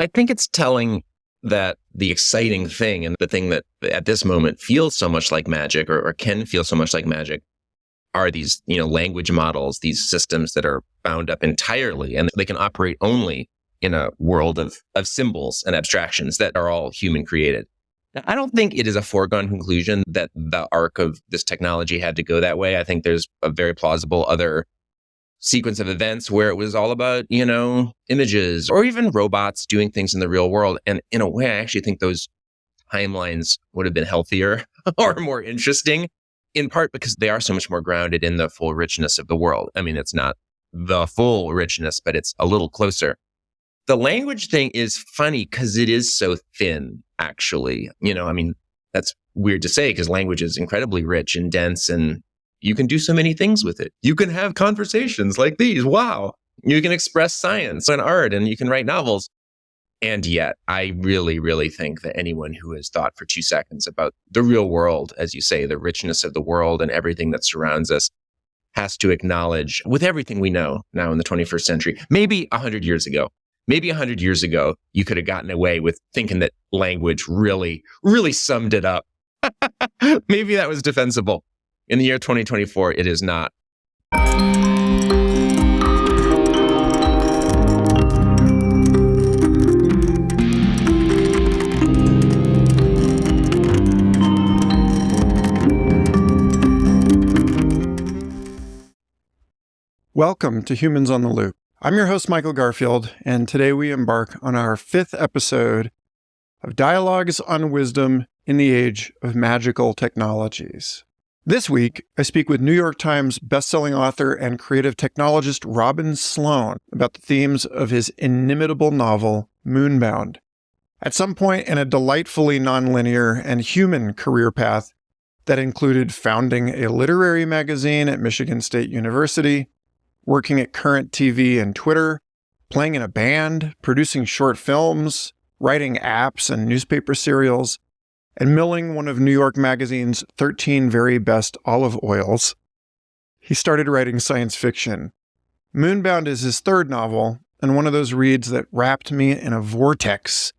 I think it's telling that the exciting thing and the thing that at this moment feels so much like magic or can feel so much like magic are these, language models, these systems that are bound up entirely and they can operate only in a world of symbols and abstractions that are all human created. Now, I don't think it is a foregone conclusion that the arc of this technology had to go that way. I think there's a very plausible other sequence of events where it was all about, images or even robots doing things in the real world. And in a way, I actually think those timelines would have been healthier or more interesting, in part because they are so much more grounded in the full richness of the world. I mean, it's not the full richness, but it's a little closer. The language thing is funny because it is so thin, actually. That's weird to say because language is incredibly rich and dense and you can do so many things with it. You can have conversations like these. Wow. You can express science and art and you can write novels. And yet, I really, really think that anyone who has thought for 2 seconds about the real world, as you say, the richness of the world and everything that surrounds us, has to acknowledge with everything we know now in the 21st century, maybe 100 years ago, you could have gotten away with thinking that language really, really summed it up. Maybe that was defensible. In the year 2024, it is not. Welcome to Humans on the Loop. I'm your host, Michael Garfield, and today we embark on our 5th episode of Dialogues on Wisdom in the Age of Magical Technologies. This week, I speak with New York Times bestselling author and creative technologist Robin Sloan about the themes of his inimitable novel, Moonbound. At some point in a delightfully nonlinear and human career path that included founding a literary magazine at Michigan State University, working at Current TV and Twitter, playing in a band, producing short films, writing apps and newspaper serials, and milling one of New York Magazine's 13 very best olive oils, he started writing science fiction. Moonbound is his 3rd novel, and one of those reads that wrapped me in a vortex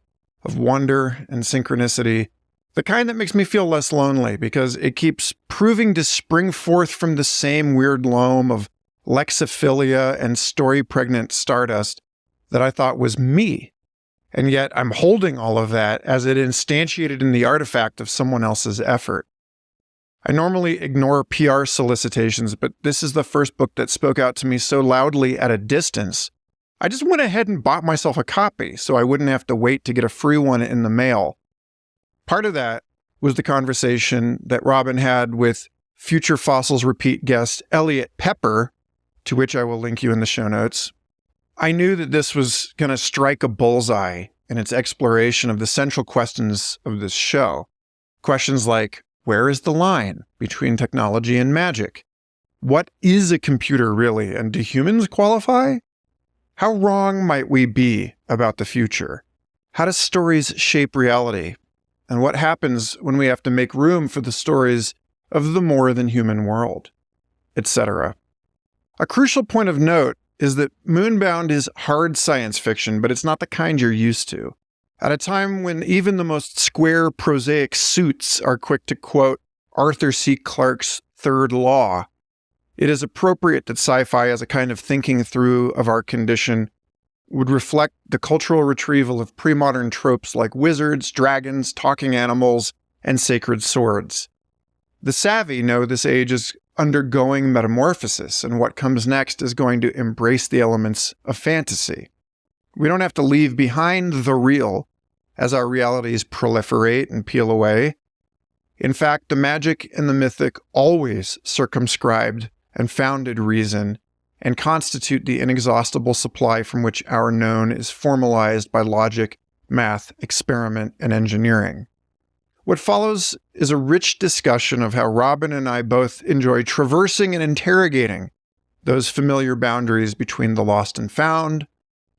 of wonder and synchronicity, the kind that makes me feel less lonely because it keeps proving to spring forth from the same weird loam of lexiphilia and story-pregnant stardust that I thought was me. And yet I'm holding all of that as it instantiated in the artifact of someone else's effort. I normally ignore PR solicitations, but this is the first book that spoke out to me so loudly at a distance. I just went ahead and bought myself a copy so I wouldn't have to wait to get a free one in the mail. Part of that was the conversation that Robin had with Future Fossils Repeat guest Elliot Pepper, to which I will link you in the show notes. I knew that this was going to strike a bullseye in its exploration of the central questions of this show. Questions like, where is the line between technology and magic? What is a computer really, and do humans qualify? How wrong might we be about the future? How do stories shape reality? And what happens when we have to make room for the stories of the more than human world? Etc. A crucial point of note is that Moonbound is hard science fiction, but it's not the kind you're used to. At a time when even the most square, prosaic suits are quick to quote Arthur C. Clarke's Third Law, it is appropriate that sci-fi as a kind of thinking through of our condition would reflect the cultural retrieval of pre-modern tropes like wizards, dragons, talking animals, and sacred swords. The savvy know this age is undergoing metamorphosis, and what comes next is going to embrace the elements of fantasy. We don't have to leave behind the real as our realities proliferate and peel away. In fact, the magic and the mythic always circumscribed and founded reason and constitute the inexhaustible supply from which our known is formalized by logic, math, experiment, and engineering. What follows is a rich discussion of how Robin and I both enjoy traversing and interrogating those familiar boundaries between the lost and found,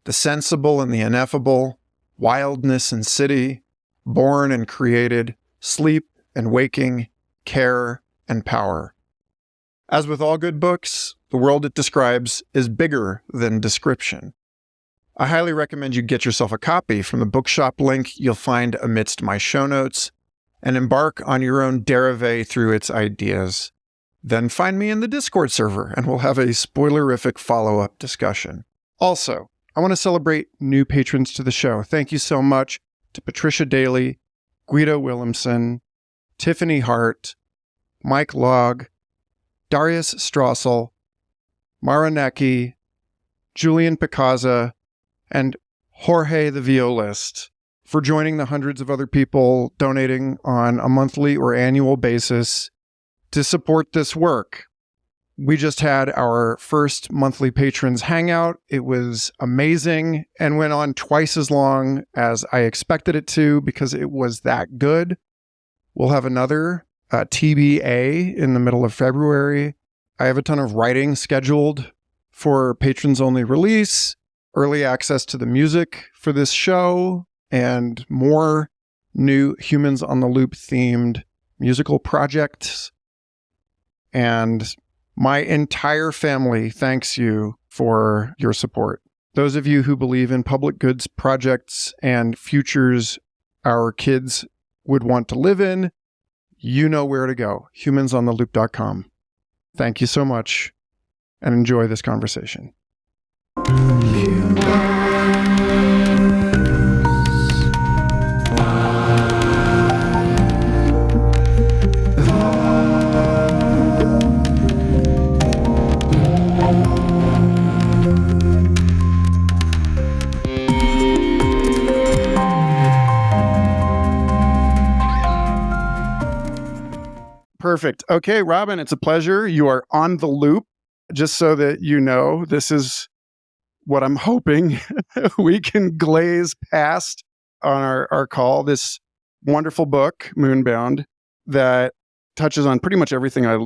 the sensible and the ineffable, wildness and city, born and created, sleep and waking, care and power. As with all good books, the world it describes is bigger than description. I highly recommend you get yourself a copy from the bookshop link you'll find amidst my show notes and embark on your own derive through its ideas. Then find me in the Discord server and we'll have a spoilerific follow-up discussion. Also, I want to celebrate new patrons to the show. Thank you so much to Patricia Daly, Guido Williamson, Tiffany Hart, Mike Logg, Darius Strassel, Mara Necki, Julian Picaza, and Jorge the Violist for joining the hundreds of other people donating on a monthly or annual basis to support this work. We just had our first monthly patrons hangout. It was amazing and went on twice as long as I expected it to because it was that good. We'll have another TBA in the middle of February. I have a ton of writing scheduled for patrons-only release, early access to the music for this show, and more new Humans on the Loop themed musical projects. And my entire family thanks you for your support. Those of you who believe in public goods projects and futures our kids would want to live in, you know where to go. humansontheloop.com. Thank you so much and enjoy this conversation. Perfect. Okay, Robin, it's a pleasure. You are on the loop. Just so that you know, this is what I'm hoping we can glaze past on our call. This wonderful book, Moonbound, that touches on pretty much everything I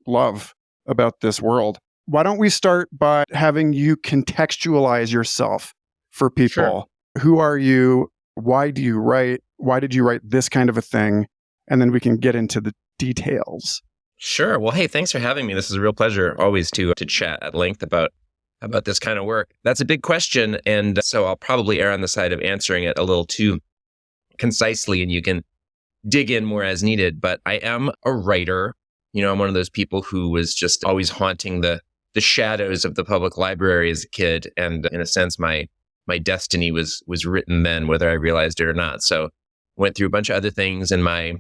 love about this world. Why don't we start by having you contextualize yourself for people? Sure. Who are you? Why do you write? Why did you write this kind of a thing? And then we can get into the details. Sure. Well, hey, thanks for having me. This is a real pleasure always to chat at length about this kind of work. That's a big question. And so I'll probably err on the side of answering it a little too concisely, and you can dig in more as needed. But I am a writer. I'm one of those people who was just always haunting the shadows of the public library as a kid. And in a sense, my destiny was written then, whether I realized it or not. So went through a bunch of other things in my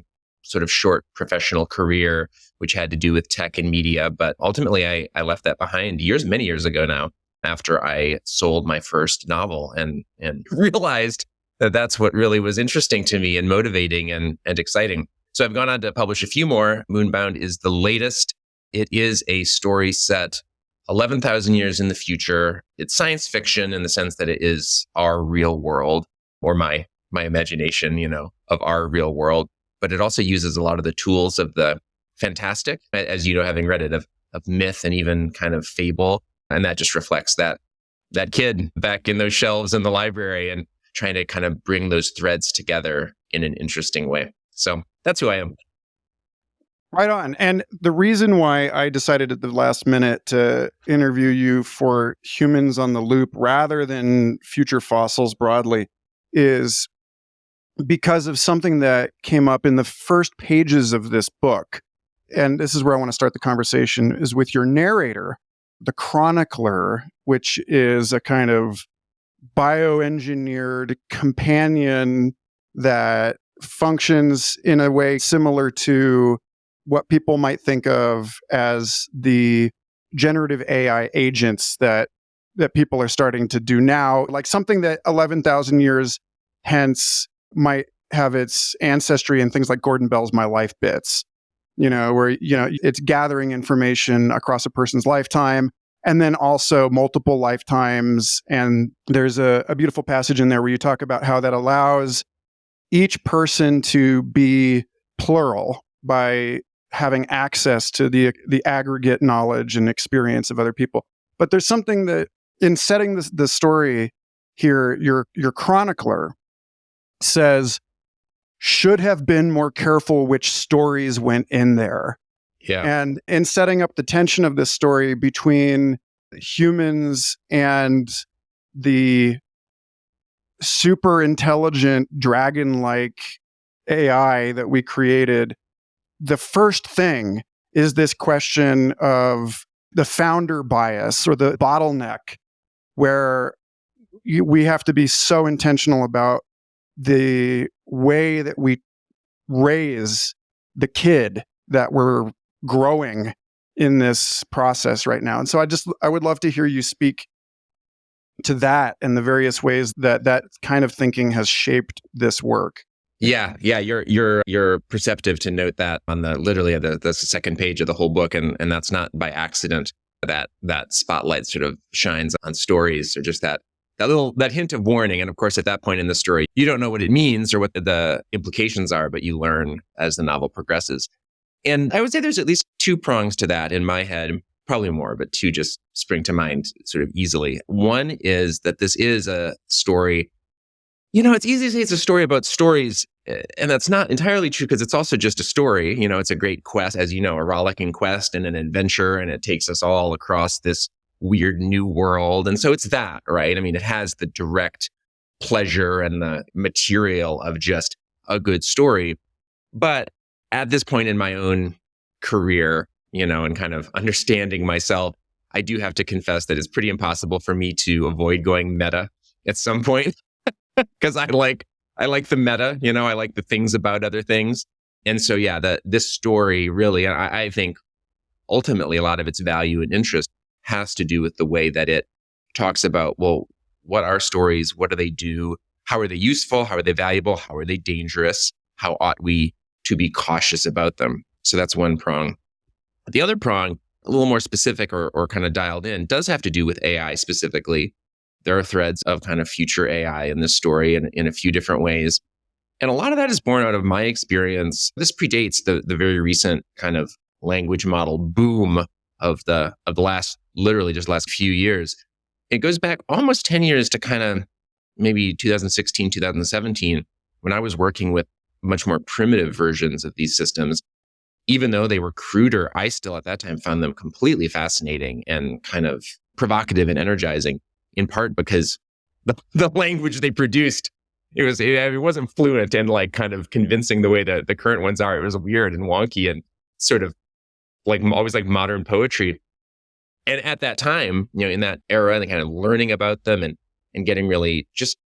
sort of short professional career, which had to do with tech and media. But ultimately, I left that behind many years ago now, after I sold my first novel and realized that that's what really was interesting to me and motivating and exciting. So I've gone on to publish a few more. Moonbound is the latest. It is a story set 11,000 years in the future. It's science fiction in the sense that it is our real world, or my imagination, of our real world. But it also uses a lot of the tools of the fantastic, as you know, having read it, of myth and even kind of fable. And that just reflects that kid back in those shelves in the library and trying to kind of bring those threads together in an interesting way. So that's who I am. Right on. And the reason why I decided at the last minute to interview you for Humans on the Loop rather than Future Fossils broadly is because of something that came up in the first pages of this book. And this is where I want to start the conversation, is with your narrator, the chronicler, which is a kind of bioengineered companion that functions in a way similar to what people might think of as the generative AI agents that people are starting to do now, like something that 11,000 years hence might have its ancestry in things like Gordon Bell's My Life Bits, where, it's gathering information across a person's lifetime and then also multiple lifetimes. And there's a beautiful passage in there where you talk about how that allows each person to be plural by having access to the aggregate knowledge and experience of other people. But there's something that in setting the story here, your chronicler says should have been more careful which stories went in there. Yeah. And in setting up the tension of this story between humans and the super intelligent dragon-like AI that we created, the first thing is this question of the founder bias or the bottleneck, where we have to be so intentional about the way that we raise the kid that we're growing in this process right now. And so I would love to hear you speak to that and the various ways that that kind of thinking has shaped this work. Yeah, you're perceptive to note that on the second page of the whole book, and that's not by accident that spotlight sort of shines on stories, or just that hint of warning. And of course, at that point in the story, you don't know what it means or what the implications are, but you learn as the novel progresses. And I would say there's at least two prongs to that in my head, probably more, but two just spring to mind sort of easily. One is that this is a story. It's easy to say it's a story about stories, and that's not entirely true, because it's also just a story. It's a great quest, as you know, a rollicking quest and an adventure, and it takes us all across this weird new world. And so it's that, right? I mean, it has the direct pleasure and the material of just a good story. But at this point in my own career, and kind of understanding myself, I do have to confess that it's pretty impossible for me to avoid going meta at some point. Because I like the meta, I like the things about other things. And so, this story really, I think ultimately a lot of its value and interest has to do with the way that it talks about, well, what are stories? What do they do? How are they useful? How are they valuable? How are they dangerous? How ought we to be cautious about them? So that's one prong. The other prong, a little more specific or kind of dialed in, does have to do with AI specifically. There are threads of kind of future AI in this story in a few different ways. And a lot of that is born out of my experience. This predates the very recent kind of language model boom of the last few years. It goes back almost 10 years to kind of maybe 2016, 2017, when I was working with much more primitive versions of these systems. Even though they were cruder, I still at that time found them completely fascinating and kind of provocative and energizing. In part because the language they produced, it wasn't fluent and like kind of convincing the way that the current ones are. It was weird and wonky and sort of like always like modern poetry. And at that time, in that era, and kind of learning about them and getting really just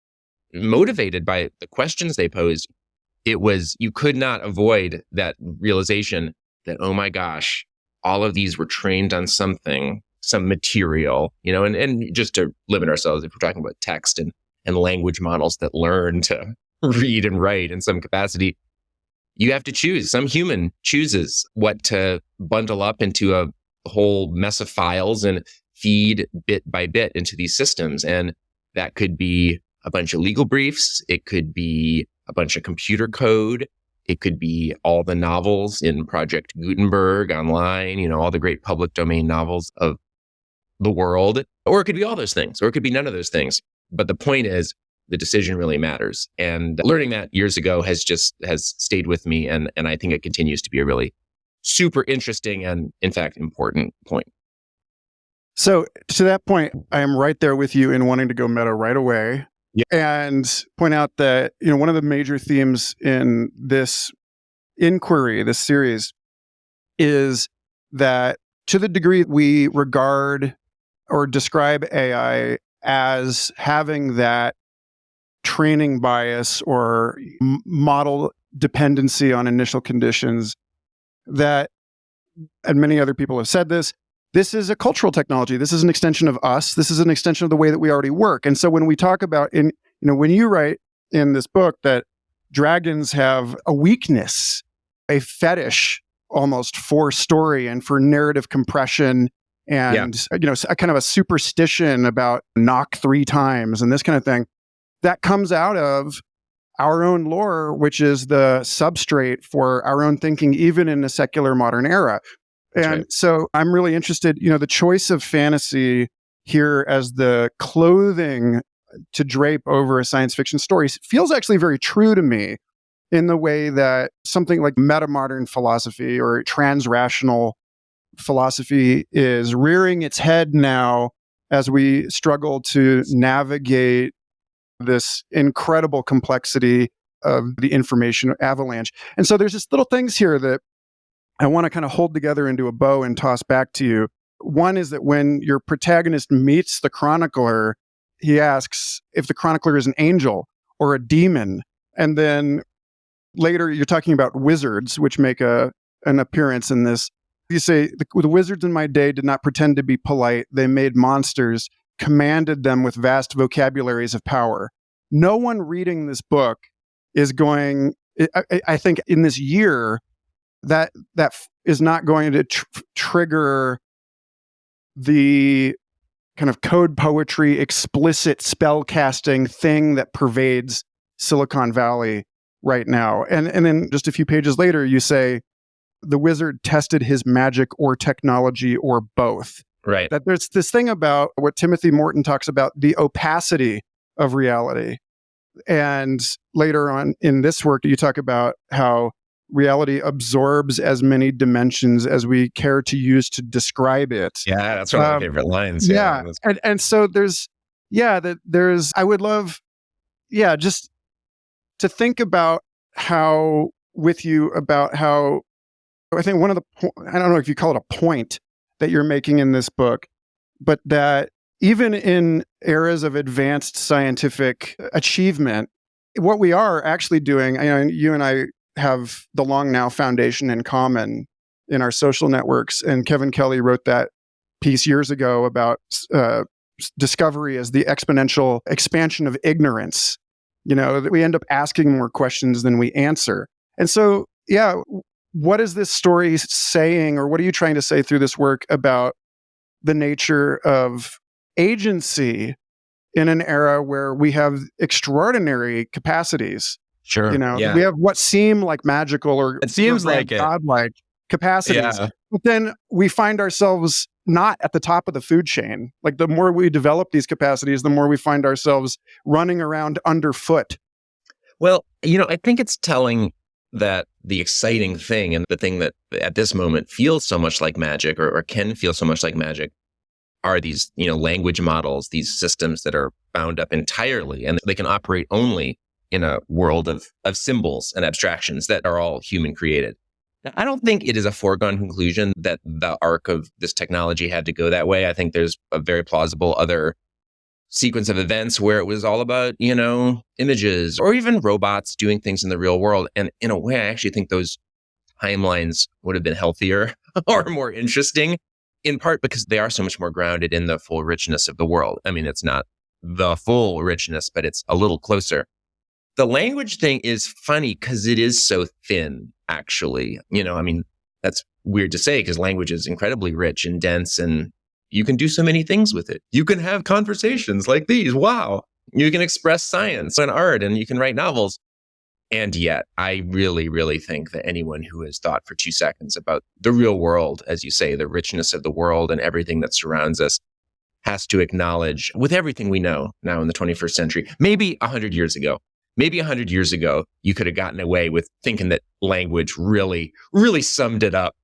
motivated by the questions they posed, you could not avoid that realization that, oh my gosh, all of these were trained on something, some material, and just to limit ourselves, if we're talking about text and language models that learn to read and write in some capacity, you have to choose. Some human chooses what to bundle up into a whole mess of files and feed bit by bit into these systems. And that could be a bunch of legal briefs. It could be a bunch of computer code. It could be all the novels in Project Gutenberg online, all the great public domain novels of the world, or it could be all those things, or it could be none of those things. But the point is, the decision really matters. And learning that years ago has stayed with me. And I think it continues to be a really super interesting and, in fact, important point. So to that point, I am right there with you in wanting to go meta right away. Yeah. And point out that, one of the major themes in this inquiry, this series, is that to the degree we regard or describe AI as having that training bias or model dependency on initial conditions, that, and many other people have said this is a cultural technology. This is an extension of us. This is an extension of the way that we already work. And so when we talk about, when you write in this book that dragons have a weakness, a fetish almost for story and for narrative compression and, a kind of a superstition about knock 3 times and this kind of thing, that comes out of our own lore, which is the substrate for our own thinking, even in the secular modern era. And so I'm really interested, the choice of fantasy here as the clothing to drape over a science fiction story feels actually very true to me in the way that something like metamodern philosophy or transrational philosophy is rearing its head now as we struggle to navigate this incredible complexity of the information avalanche. And so there's just little things here that I want to kind of hold together into a bow and toss back to you. One is that when your protagonist meets the chronicler, he asks if the chronicler is an angel or a demon. And then later you're talking about wizards, which make an appearance in this. You say, the wizards in my day did not pretend to be polite. They made monsters, commanded them with vast vocabularies of power. No one reading this book is going, I think in this year, that is not going to trigger the kind of code poetry, explicit spell casting thing that pervades Silicon Valley right now. And then just a few pages later, you say, the wizard tested his magic or technology or both. Right. That there's this thing about what Timothy Morton talks about, the opacity of reality. And later on in this work, you talk about how reality absorbs as many dimensions as we care to use to describe it. Yeah, that's one of my favorite lines. Yeah. And so I would love, just to think about how, with you, about how, I think one of the, I don't know if you call it a point that you're making in this book, but that even in eras of advanced scientific achievement, what we are actually doing, you and I have the Long Now Foundation in common in our social networks. And Kevin Kelly wrote that piece years ago about discovery as the exponential expansion of ignorance, that we end up asking more questions than we answer. And so, what is this story saying, or what are you trying to say through this work about the nature of agency in an era where we have extraordinary capacities? Sure. We have what seem like magical or it seems like godlike capacities. Yeah. But then we find ourselves not at the top of the food chain. Like the more we develop these capacities, the more we find ourselves running around underfoot. Well, I think it's telling that the exciting thing and the thing that at this moment feels so much like magic or can feel so much like magic are these, language models, these systems that are bound up entirely and they can operate only in a world of symbols and abstractions that are all human created. Now, I don't think it is a foregone conclusion that the arc of this technology had to go that way. I think there's a very plausible other sequence of events where it was all about, images or even robots doing things in the real world. And in a way, I actually think those timelines would have been healthier or more interesting, in part because they are so much more grounded in the full richness of the world. I mean, it's not the full richness, but it's a little closer. The language thing is funny because it is so thin, actually. That's weird to say because language is incredibly rich and dense and you can do so many things with it. You can have conversations like these. Wow. You can express science and art and you can write novels. And yet, I really, really think that anyone who has thought for 2 seconds about the real world, as you say, the richness of the world and everything that surrounds us, has to acknowledge, with everything we know now in the 21st century, maybe 100 years ago, you could have gotten away with thinking that language really, really summed it up.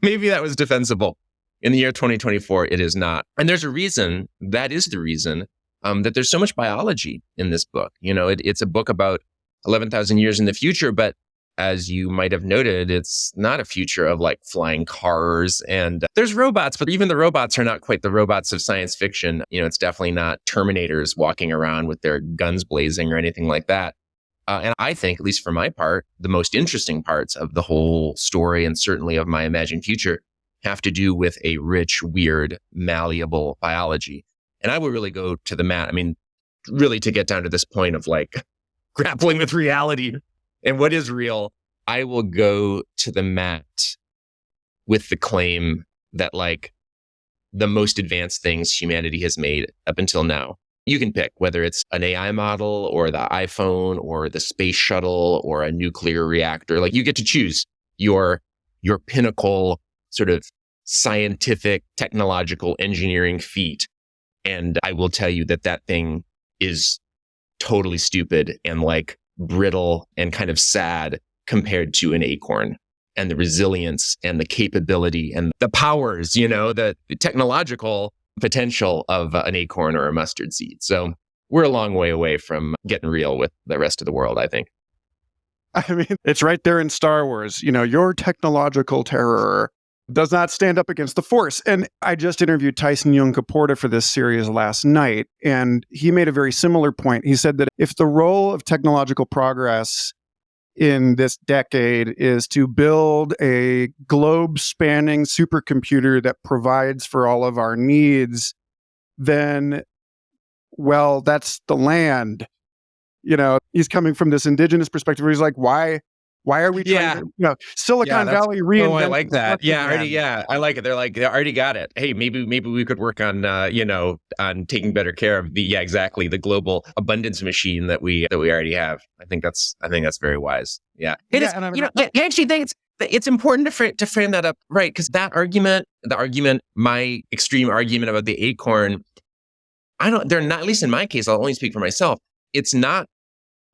Maybe that was defensible. In the year 2024, it is not. And there's a reason, that is the reason, that there's so much biology in this book. It's a book about 11,000 years in the future, but as you might have noted, it's not a future of like flying cars and there's robots, but even the robots are not quite the robots of science fiction. It's definitely not Terminators walking around with their guns blazing or anything like that. And I think, at least for my part, the most interesting parts of the whole story and certainly of my imagined future have to do with a rich, weird, malleable biology. And I would really go to the mat. I mean, really to get down to this point of like grappling with reality and what is real, I will go to the mat with the claim that like the most advanced things humanity has made up until now. You can pick whether it's an AI model or the iPhone or the space shuttle or a nuclear reactor. Like you get to choose your pinnacle sort of scientific, technological engineering feat. And I will tell you that thing is totally stupid and like brittle and kind of sad compared to an acorn and the resilience and the capability and the powers, the technological potential of an acorn or a mustard seed. So we're a long way away from getting real with the rest of the world, I think. I mean, it's right there in Star Wars. Your technological terror does not stand up against the Force. And I just interviewed Tyson Yunkaporta for this series last night, and he made a very similar point. He said that if the role of technological progress in this decade is to build a globe-spanning supercomputer that provides for all of our needs, then, well, that's the land. He's coming from this indigenous perspective where he's like, why are we trying to, Silicon Valley reinvent? Oh, I like that. I like it. They're like, they already got it. Hey, maybe we could work on, on taking better care of the global abundance machine that we already have. I think that's very wise. Yeah. I actually think it's important to frame that up right, because that argument, my extreme argument about the acorn, they're not, at least in my case, I'll only speak for myself. It's not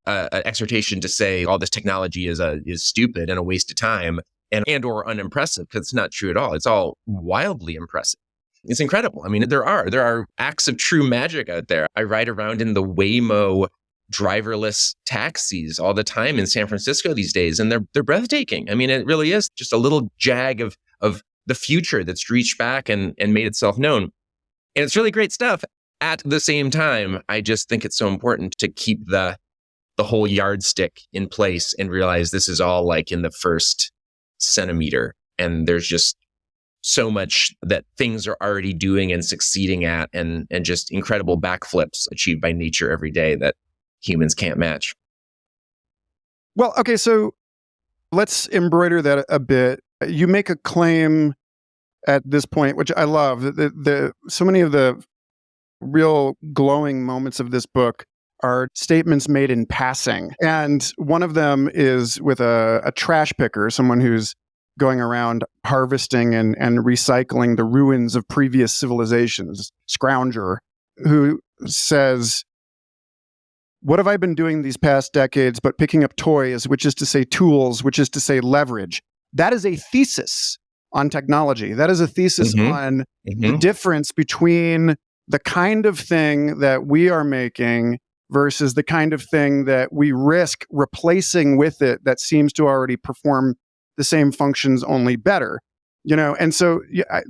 an exhortation to say all this technology is stupid and a waste of time and or unimpressive, because it's not true at all. It's all wildly impressive. It's incredible. I mean, there are acts of true magic out there. I ride around in the Waymo driverless taxis all the time in San Francisco these days, and they're breathtaking. I mean, it really is just a little jag of the future that's reached back and made itself known. And it's really great stuff. At the same time, I just think it's so important to keep the whole yardstick in place and realize this is all like in the first centimeter. And there's just so much that things are already doing and succeeding at, and just incredible backflips achieved by nature every day that humans can't match. Well, okay, so let's embroider that a bit. You make a claim at this point, which I love, that so many of the real glowing moments of this book are statements made in passing. And one of them is with a trash picker, someone who's going around harvesting and recycling the ruins of previous civilizations, Scrounger, who says, "What have I been doing these past decades but picking up toys, which is to say tools, which is to say leverage?" That is a thesis on technology. That is a thesis on the difference between the kind of thing that we are making versus the kind of thing that we risk replacing with it that seems to already perform the same functions, only better. And so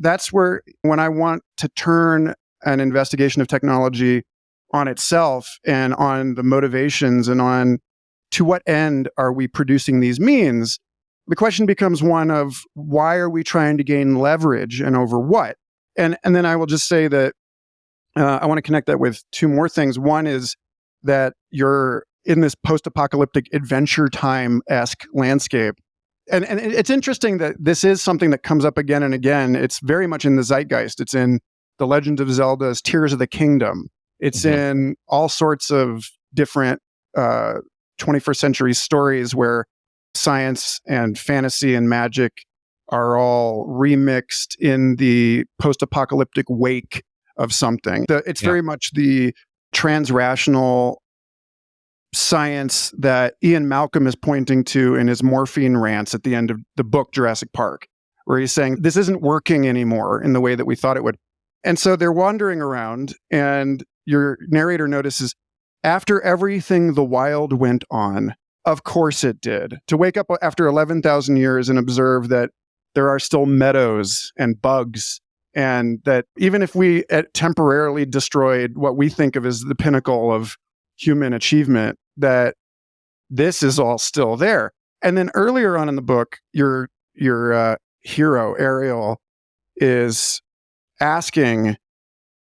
that's where, when I want to turn an investigation of technology on itself and on the motivations and on to what end are we producing these means, the question becomes one of, why are we trying to gain leverage and over what? And then I will just say that I want to connect that with two more things. One is that you're in this post-apocalyptic Adventure Time-esque landscape. And it's interesting that this is something that comes up again and again. It's very much in the zeitgeist. It's in The Legend of Zelda's Tears of the Kingdom. It's in all sorts of different 21st century stories where science and fantasy and magic are all remixed in the post-apocalyptic wake of something. It's very much the transrational science that Ian Malcolm is pointing to in his morphine rants at the end of the book Jurassic Park, where he's saying this isn't working anymore in the way that we thought it would. And so they're wandering around, and your narrator notices, after everything the wild went on, of course it did. To wake up after 11,000 years and observe that there are still meadows and bugs, and that even if we temporarily destroyed what we think of as the pinnacle of human achievement, that this is all still there. And then earlier on in the book, your hero, Ariel, is asking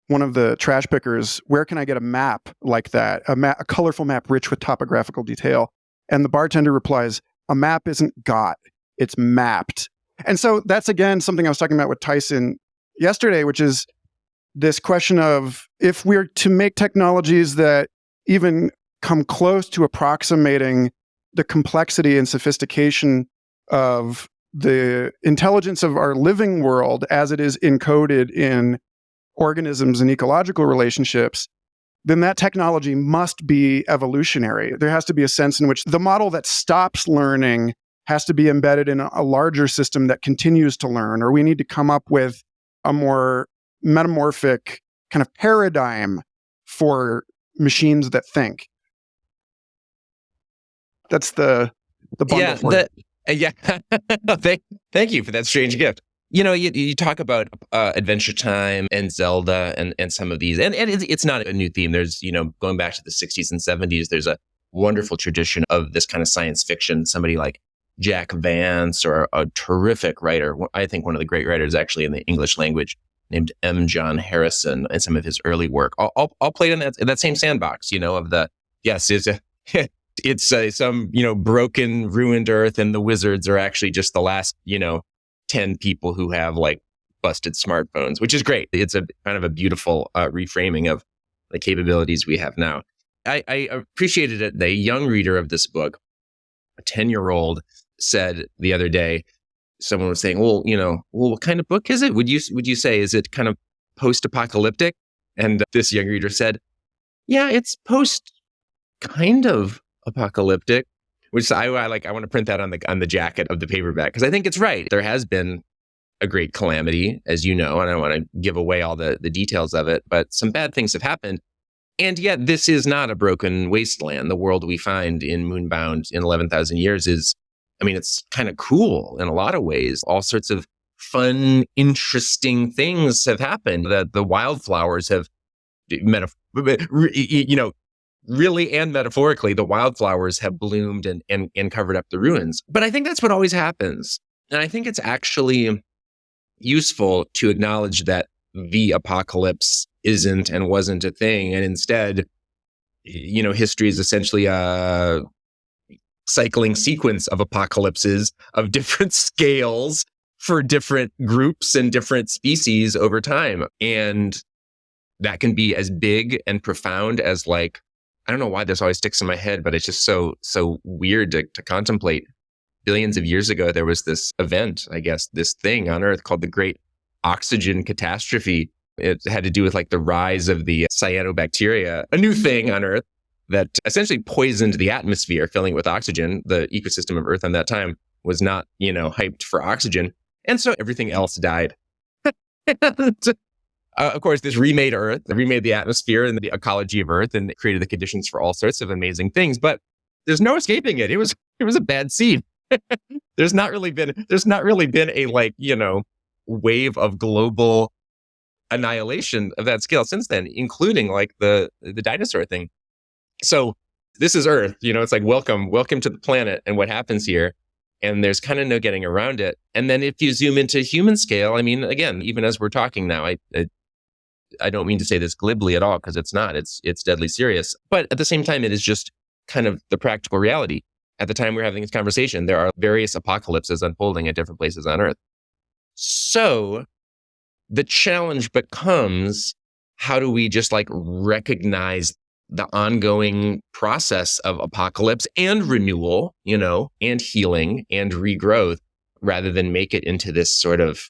one of the trash pickers, where can I get a map like that? A colorful map rich with topographical detail. And the bartender replies, a map isn't got, it's mapped. And so that's, again, something I was talking about with Tyson yesterday, which is this question of, if we're to make technologies that even come close to approximating the complexity and sophistication of the intelligence of our living world as it is encoded in organisms and ecological relationships, then that technology must be evolutionary. There has to be a sense in which the model that stops learning has to be embedded in a larger system that continues to learn, or we need to come up with a more metamorphic kind of paradigm for machines that think. That's the bundle for it. Yeah. Thank you for that strange gift. You talk about Adventure Time and Zelda and some of these, and it's not a new theme. There's, going back to the 60s and 70s, there's a wonderful tradition of this kind of science fiction. Somebody like Jack Vance, or a terrific writer, I think one of the great writers actually in the English language, named M. John Harrison, and some of his early work, all played in that same sandbox, of the, yes, it's some, broken, ruined Earth, and the wizards are actually just the last, 10 people who have like busted smartphones, which is great. It's a kind of a beautiful reframing of the capabilities we have now. I appreciated it. The young reader of this book, a 10-year-old, said the other day, someone was saying, well, what kind of book is it? Would you say, is it kind of post-apocalyptic? And this young reader said, yeah, it's kind of apocalyptic, which I want to print that on the jacket of the paperback, because I think it's right. There has been a great calamity, as you know, and I don't want to give away all the details of it, but some bad things have happened. And yet this is not a broken wasteland. The world we find in Moonbound in 11,000 Years it's kind of cool in a lot of ways. All sorts of fun, interesting things have happened. The wildflowers have, really and metaphorically, the wildflowers have bloomed and covered up the ruins. But I think that's what always happens. And I think it's actually useful to acknowledge that the apocalypse isn't and wasn't a thing. And instead, history is essentially a cycling sequence of apocalypses of different scales for different groups and different species over time. And that can be as big and profound as, like, I don't know why this always sticks in my head, but it's just so weird to contemplate. Billions of years ago, there was this event, I guess, this thing on Earth called the Great Oxygen Catastrophe. It had to do with like the rise of the cyanobacteria, a new thing on Earth that essentially poisoned the atmosphere, filling it with oxygen. The ecosystem of Earth on that time was not, hyped for oxygen. And so everything else died. Of course, this remade Earth, remade the atmosphere and the ecology of Earth, and created the conditions for all sorts of amazing things. But there's no escaping it. It was a bad seed. There's not really been a wave of global annihilation of that scale since then, including like the dinosaur thing. So this is Earth. It's like welcome to the planet and what happens here. And there's kind of no getting around it. And then if you zoom into human scale, again, even as we're talking now, I don't mean to say this glibly at all, because it's not. It's deadly serious. But at the same time, it is just kind of the practical reality. At the time we're having this conversation, there are various apocalypses unfolding at different places on Earth. So the challenge becomes, how do we just like recognize the ongoing process of apocalypse and renewal, and healing and regrowth, rather than make it into this sort of,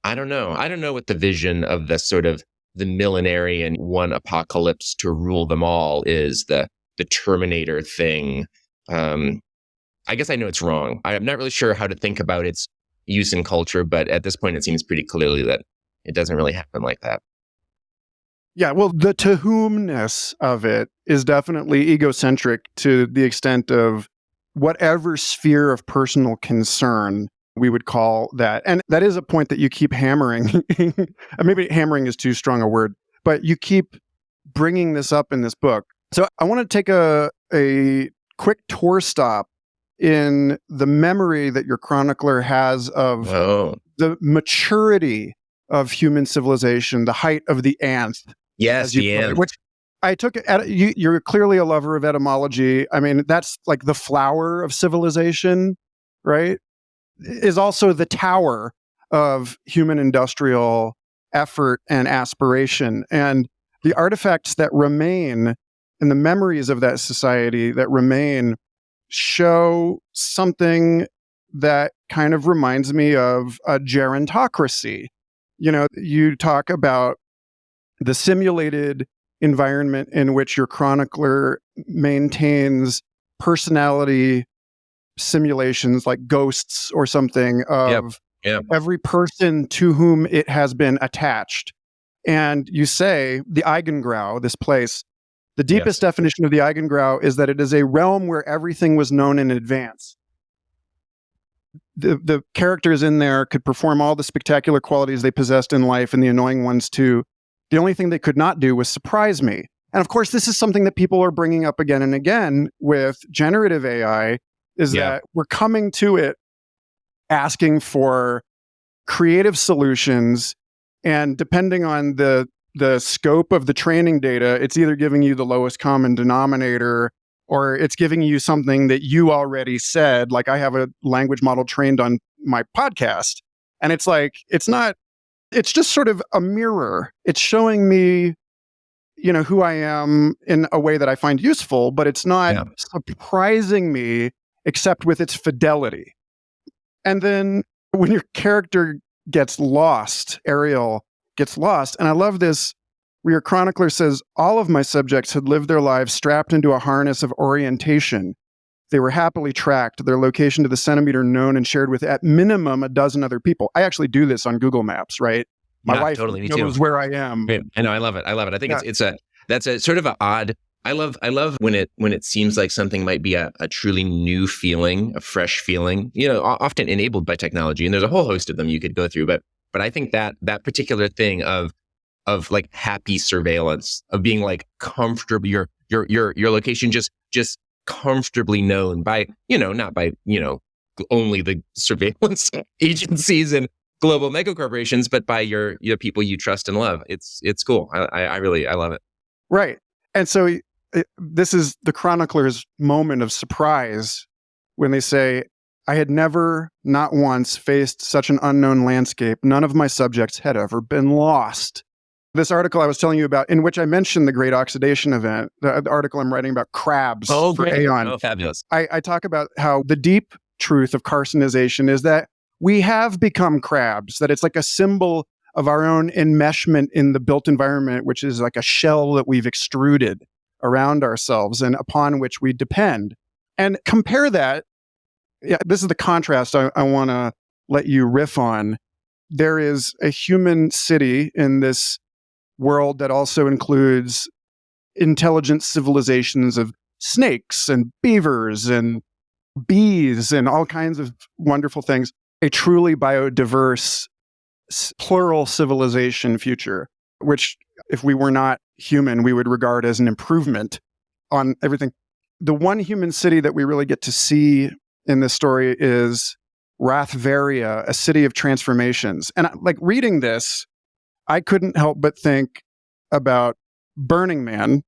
I don't know what the vision of the sort of the millenarian one apocalypse to rule them all is, the Terminator thing. I guess I know it's wrong. I'm not really sure how to think about its use in culture, but at this point, it seems pretty clearly that it doesn't really happen like that. Yeah, well, the to whomness of it is definitely egocentric to the extent of whatever sphere of personal concern we would call that. And that is a point that you keep hammering. Maybe hammering is too strong a word, but you keep bringing this up in this book. So I want to take a quick tour stop in the memory that your chronicler has of the maturity of human civilization, the height of the nth. Yes, the nth. Which I took it you're clearly a lover of etymology. That's like the flower of civilization, right? Is also the tower of human industrial effort and aspiration. And the artifacts that remain and the memories of that society that remain show something that kind of reminds me of a gerontocracy. You talk about the simulated environment in which your chronicler maintains personality simulations like ghosts or something of every person to whom it has been attached. And you say the Eigengrau, this place, The deepest definition of the Eigengrau is that it is a realm where everything was known in advance. The characters in there could perform all the spectacular qualities they possessed in life, and the annoying ones too. The only thing they could not do was surprise me. And of course, this is something that people are bringing up again and again with generative AI, is that we're coming to it asking for creative solutions, and depending on the scope of the training data, it's either giving you the lowest common denominator, or it's giving you something that you already said. Like, I have a language model trained on my podcast, and it's like, it's just sort of a mirror. It's showing me, who I am in a way that I find useful, but it's not surprising me except with its fidelity. And then when your character gets lost, Ariel gets lost, and I love this, where your chronicler says, all of my subjects had lived their lives strapped into a harness of orientation. They were happily tracked, their location to the centimeter known and shared with, at minimum, a dozen other people. I actually do this on Google Maps, right? My wife knows where I am. I know, I love it. I think that's a sort of an odd. I love when it seems like something might be a truly new feeling, a fresh feeling, often enabled by technology. And there's a whole host of them you could go through, but I think that particular thing of like happy surveillance, of being like comfortable, your location just comfortably known by, not by, only the surveillance agencies and global megacorporations, but by your people you trust and love. It's cool. I love it. Right. And so this is the chronicler's moment of surprise when they say, I had never, not once, faced such an unknown landscape. None of my subjects had ever been lost. This article I was telling you about, in which I mentioned the Great Oxidation Event, the article I'm writing about crabs for Aeon. Oh, fabulous. I talk about how the deep truth of carcinization is that we have become crabs, that it's like a symbol of our own enmeshment in the built environment, which is like a shell that we've extruded around ourselves and upon which we depend. And compare that. This is the contrast I want to let you riff on. There is a human city in this world that also includes intelligent civilizations of snakes and beavers and bees and all kinds of wonderful things. A truly biodiverse, plural civilization future, which if we were not human, we would regard as an improvement on everything. The one human city that we really get to see in this story is Rath, Varia, a city of transformations. And like reading this, I couldn't help but think about Burning Man.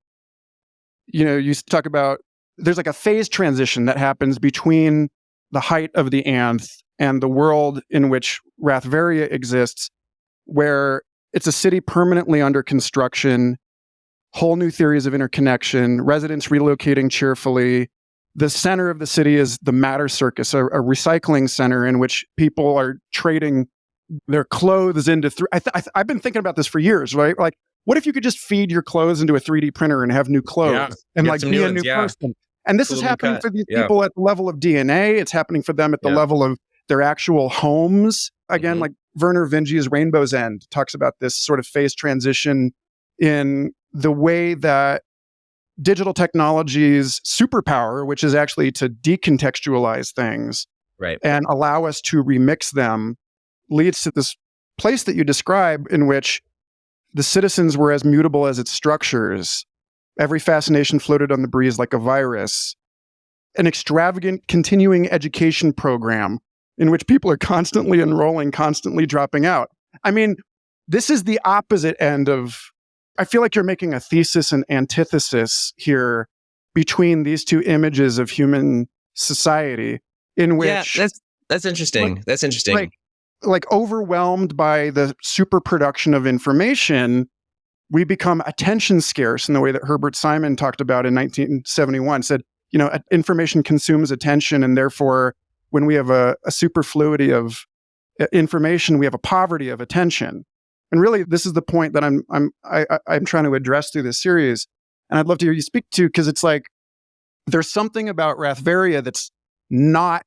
You talk about, there's like a phase transition that happens between the height of the Anth and the world in which Rath, Varia exists, where it's a city permanently under construction, whole new theories of interconnection, residents relocating cheerfully. The center of the city is the Matter Circus, a recycling center in which people are trading their clothes into. I've been thinking about this for years, right? Like, what if you could just feed your clothes into a 3D printer and have new clothes and like be a new person? And this is happening for these people at the level of DNA. It's happening for them at the level of their actual homes. Again, like Werner Vinge's Rainbow's End talks about this sort of phase transition in the way that digital technology's superpower, which is actually to decontextualize things and allow us to remix them, leads to this place that you describe in which the citizens were as mutable as its structures. Every fascination floated on the breeze like a virus. An extravagant continuing education program in which people are constantly enrolling, constantly dropping out. I mean, this is the opposite end of, I feel like you're making a thesis and antithesis here between these two images of human society, in which that's interesting. That's interesting. Like overwhelmed by the super production of information, we become attention scarce in the way that Herbert Simon talked about in 1971. Said, information consumes attention, and therefore, when we have a superfluity of information, we have a poverty of attention. And really, this is the point that I'm trying to address through this series. And I'd love to hear you speak to, because it's like, there's something about Rath, Varia that's not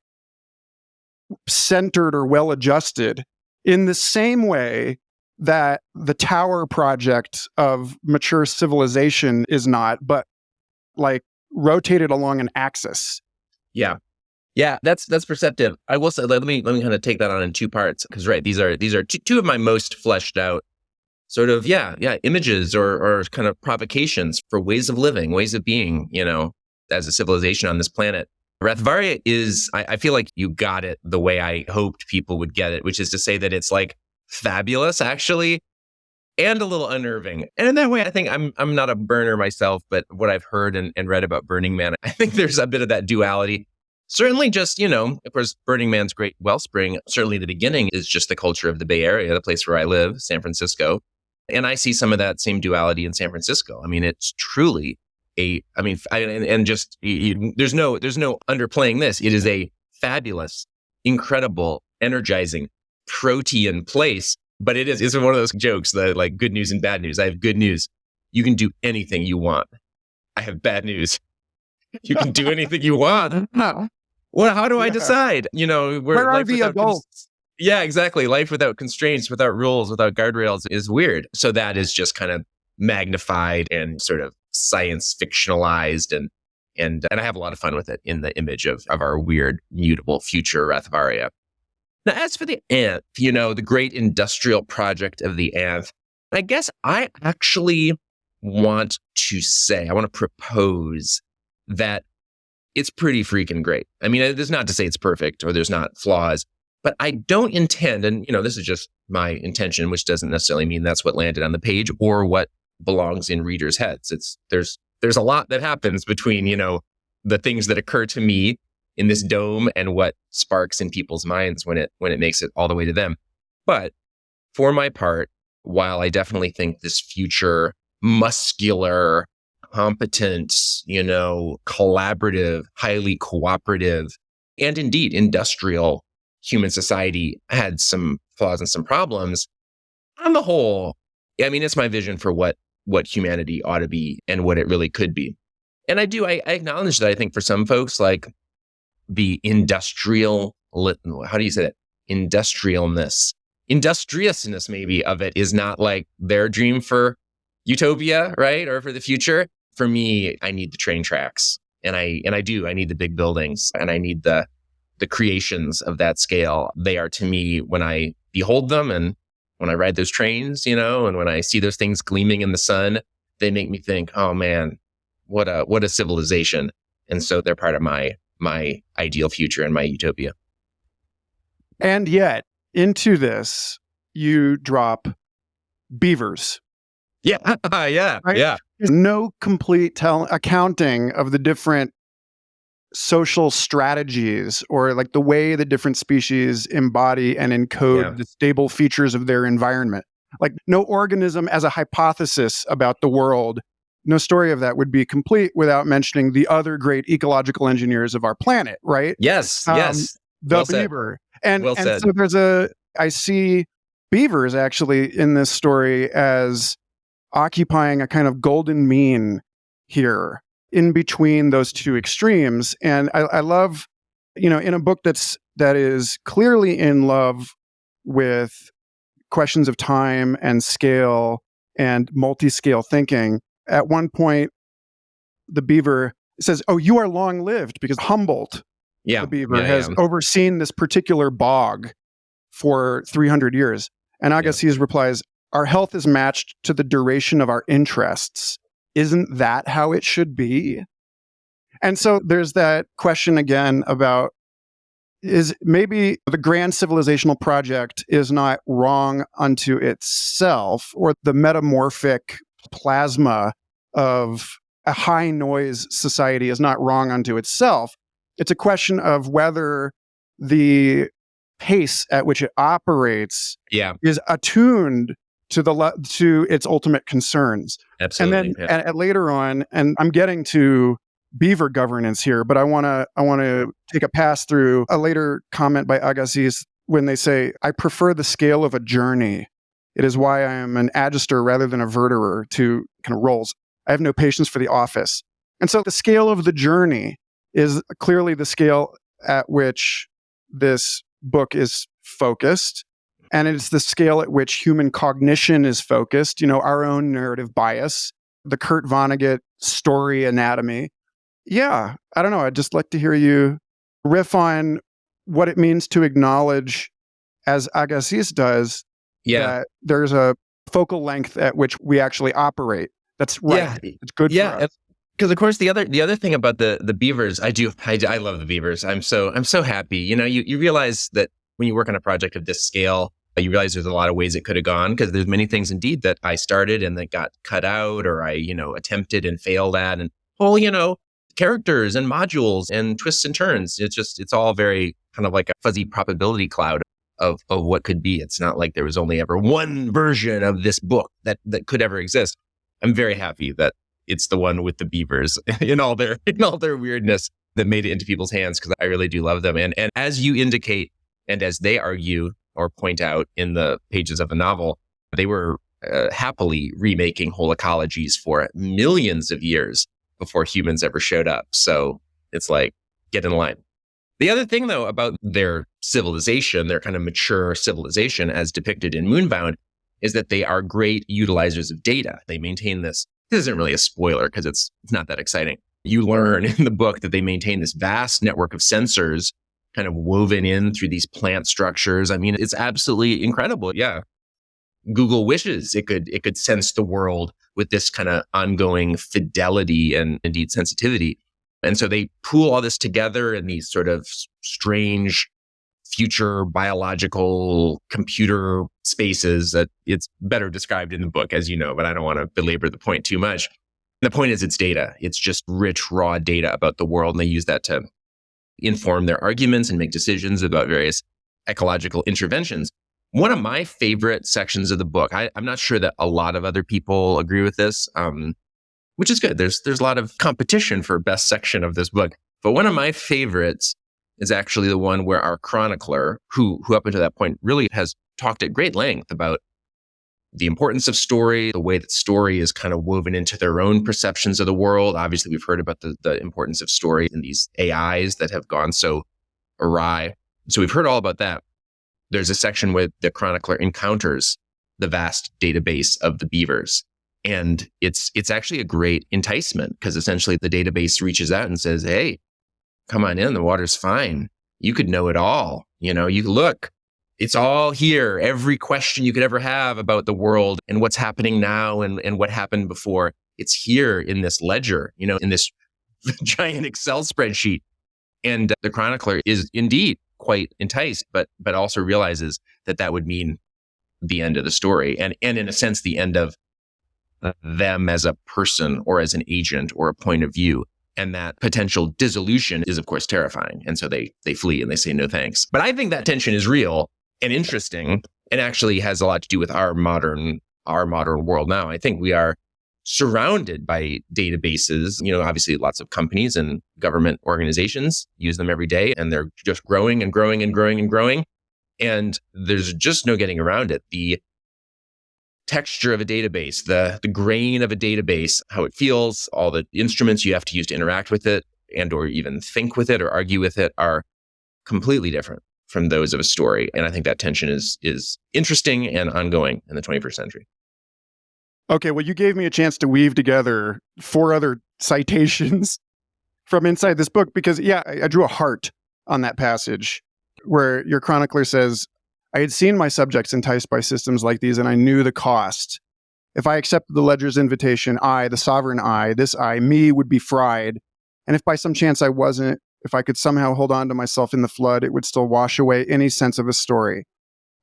centered or well adjusted in the same way that the tower project of mature civilization is not, but like rotated along an axis. Yeah. Yeah, that's perceptive. I will say, let me kind of take that on in two parts, because right, these are two of my most fleshed out sort of images or kind of provocations for ways of living, ways of being, as a civilization on this planet. Rath Varia is, I feel like you got it the way I hoped people would get it, which is to say that it's like fabulous actually, and a little unnerving. And in that way, I think I'm not a burner myself, but what I've heard and read about Burning Man, I think there's a bit of that duality. Certainly just, of course, Burning Man's great wellspring, certainly the beginning is just the culture of the Bay Area, the place where I live, San Francisco. And I see some of that same duality in San Francisco. I mean, it's truly there's no underplaying this. It is a fabulous, incredible, energizing, protean place. But it's one of those jokes that like good news and bad news. I have good news. You can do anything you want. I have bad news. You can do anything you want. Well, how do I decide? Where are the adults? Yeah, exactly. Life without constraints, without rules, without guardrails is weird. So that is just kind of magnified and sort of science fictionalized, and I have a lot of fun with it in the image of our weird, mutable future Rath Varia. Now, as for the Ant, the great industrial project of the Ant, I guess I actually want to propose that it's pretty freaking great. I mean, it's not to say it's perfect or there's not flaws, but I don't intend, and this is just my intention, which doesn't necessarily mean that's what landed on the page or what belongs in readers' heads. There's a lot that happens between, the things that occur to me in this dome and what sparks in people's minds when it makes it all the way to them. But for my part, while I definitely think this future muscular, competent, collaborative, highly cooperative, and indeed industrial human society had some flaws and some problems, on the whole, I mean, it's my vision for what humanity ought to be and what it really could be. And I acknowledge that I think for some folks, like the industriousness maybe of it is not like their dream for utopia, right? Or for the future. For me, I need the train tracks, and I need the big buildings, and I need the creations of that scale. They are to me, when I behold them and when I ride those trains, and when I see those things gleaming in the sun, they make me think, oh man, what a civilization. And so they're part of my ideal future and my utopia. And yet, into this, you drop beavers. Yeah, yeah, right? Yeah. There's no complete accounting of the different social strategies or like the way the different species embody and encode the stable features of their environment. Like no organism as a hypothesis about the world, no story of that would be complete without mentioning the other great ecological engineers of our planet, right? Yes. The beaver. And so I see beavers actually in this story as occupying a kind of golden mean here in between those two extremes. And I love, in a book that is clearly in love with questions of time and scale and multi-scale thinking, at one point, the beaver says, "Oh, you are long-lived," because Humboldt, the beaver, has overseen this particular bog for 300 years. And Agassiz replies, "Our health is matched to the duration of our interests. Isn't that how it should be?" And so there's that question again about, is maybe the grand civilizational project is not wrong unto itself, or the metamorphic plasma of a high noise society is not wrong unto itself. It's a question of whether the pace at which it operates is attuned to its ultimate concerns. Absolutely. And then later on, and I'm getting to beaver governance here, but I want to take a pass through a later comment by Agassiz when they say, "I prefer the scale of a journey. It is why I am an adjuster rather than a verterer," to kind of roles. "I have no patience for the office." And so the scale of the journey is clearly the scale at which this book is focused. And it's the scale at which human cognition is focused, our own narrative bias, the Kurt Vonnegut story anatomy. Yeah, I don't know. I'd just like to hear you riff on what it means to acknowledge, as Agassiz does, that there's a focal length at which we actually operate. That's right. Yeah. It's good for us. Because of course the other thing about the beavers, I love the beavers. I'm so happy. You realize that when you work on a project of this scale, you realize there's a lot of ways it could have gone, because there's many things indeed that I started and that got cut out, or I attempted and failed at, and characters and modules and twists and turns. It's all very kind of like a fuzzy probability cloud of what could be. It's not like there was only ever one version of this book that could ever exist. I'm very happy that it's the one with the beavers in all their weirdness that made it into people's hands, because I really do love them. And as you indicate, and as they argue or point out in the pages of the novel, they were happily remaking whole ecologies for millions of years before humans ever showed up. So it's like, get in line. The other thing, though, about their civilization, their kind of mature civilization as depicted in Moonbound, is that they are great utilizers of data. They maintain this. This isn't really a spoiler because it's not that exciting. You learn in the book that they maintain this vast network of sensors kind of woven in through these plant structures. I mean, it's absolutely incredible. Yeah. Google wishes it could sense the world with this kind of ongoing fidelity and indeed sensitivity. And so they pool all this together in these sort of strange future biological computer spaces that it's better described in the book, as you know, but I don't want to belabor the point too much. The point is, it's data. It's just rich, raw data about the world. And they use that to inform their arguments and make decisions about various ecological interventions. One of my favorite sections of the book, I'm not sure that a lot of other people agree with this, which is good. There's a lot of competition for best section of this book. But one of my favorites is actually the one where our chronicler, who up until that point really has talked at great length about the importance of story, the way that story is kind of woven into their own perceptions of the world. Obviously, we've heard about the importance of story in these AIs that have gone so awry. So we've heard all about that. There's a section where the chronicler encounters the vast database of the beavers. And it's actually a great enticement, because essentially the database reaches out and says, hey, come on in, the water's fine. You could know it all. You look, it's all here. Every question you could ever have about the world and what's happening now and what happened before, it's here in this ledger, in this giant Excel spreadsheet. And the chronicler is indeed quite enticed, but also realizes that would mean the end of the story. And in a sense, the end of them as a person or as an agent or a point of view. And that potential dissolution is, of course, terrifying. And so they flee and they say no thanks. But I think that tension is real and interesting, and actually has a lot to do with our modern world now. I think we are surrounded by databases. Obviously lots of companies and government organizations use them every day, and they're just growing and growing and growing and growing. And there's just no getting around it. The texture of a database, the grain of a database, how it feels, all the instruments you have to use to interact with it and or even think with it or argue with it are completely different from those of a story. And I think that tension is interesting and ongoing in the 21st century. Okay, well, you gave me a chance to weave together 4 other citations from inside this book, because, I drew a heart on that passage where your chronicler says, I had seen my subjects enticed by systems like these, and I knew the cost. If I accepted the ledger's invitation, I, the sovereign I, this I, me, would be fried. And if by some chance I wasn't, if I could somehow hold on to myself in the flood, it would still wash away any sense of a story.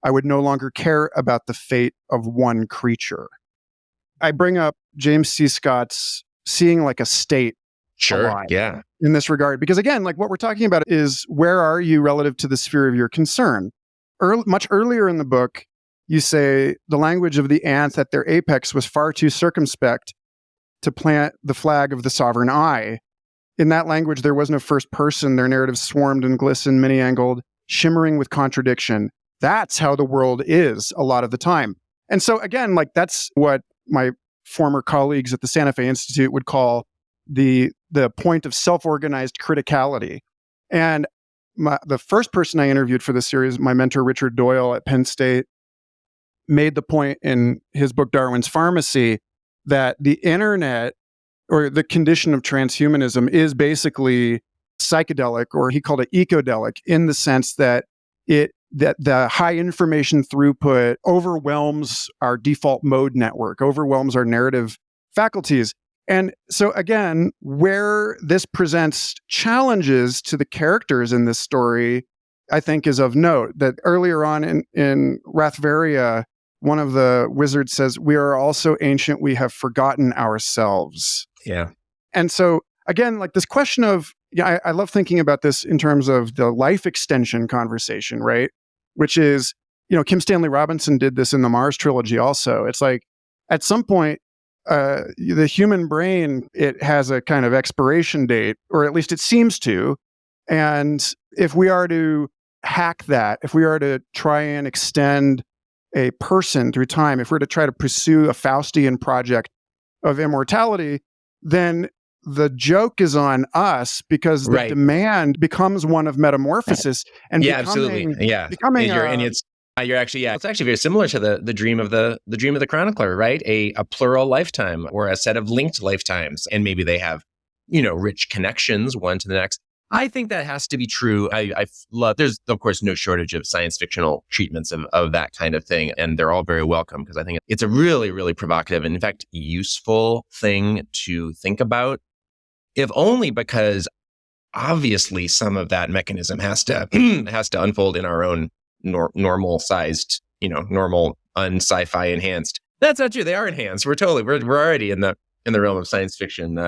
I would no longer care about the fate of one creature. I bring up James C. Scott's seeing like a state alive in this regard, because again, like what we're talking about is, where are you relative to the sphere of your concern? Much earlier in the book, you say the language of the ant at their apex was far too circumspect to plant the flag of the sovereign I. In that language, there was no first person. Their narrative swarmed and glistened, many-angled, shimmering with contradiction. That's how the world is a lot of the time. And so again, like that's what my former colleagues at the Santa Fe Institute would call the point of self-organized criticality. And the first person I interviewed for this series, my mentor, Richard Doyle at Penn State, made the point in his book, Darwin's Pharmacy, that the internet or the condition of transhumanism is basically psychedelic, or he called it ecodelic, in the sense that the high information throughput overwhelms our default mode network, overwhelms our narrative faculties. And so again, where this presents challenges to the characters in this story, I think is of note. That earlier on in Rath, Varia, one of the wizards says, "We are all so ancient, we have forgotten ourselves." Yeah. And so again, like this question of, I love thinking about this in terms of the life extension conversation, right? Which is, Kim Stanley Robinson did this in the Mars trilogy also. It's like, at some point, the human brain, it has a kind of expiration date, or at least it seems to. And if we are to hack that, if we are to try and extend a person through time, if we're to try to pursue a Faustian project of immortality, then the joke is on us, because the demand becomes one of metamorphosis and absolutely. Yeah. Becoming you're actually, it's actually very similar to the dream of the chronicler, right? A plural lifetime, or a set of linked lifetimes, and maybe they have, rich connections one to the next. I think that has to be true. I love, there's of course no shortage of science fictional treatments of that kind of thing, and they're all very welcome, because I think it's a really, really provocative and in fact useful thing to think about, if only because obviously some of that mechanism has to unfold in our own normal sized, normal un-sci-fi enhanced. That's not true. They are enhanced. We're already in the realm of science fiction,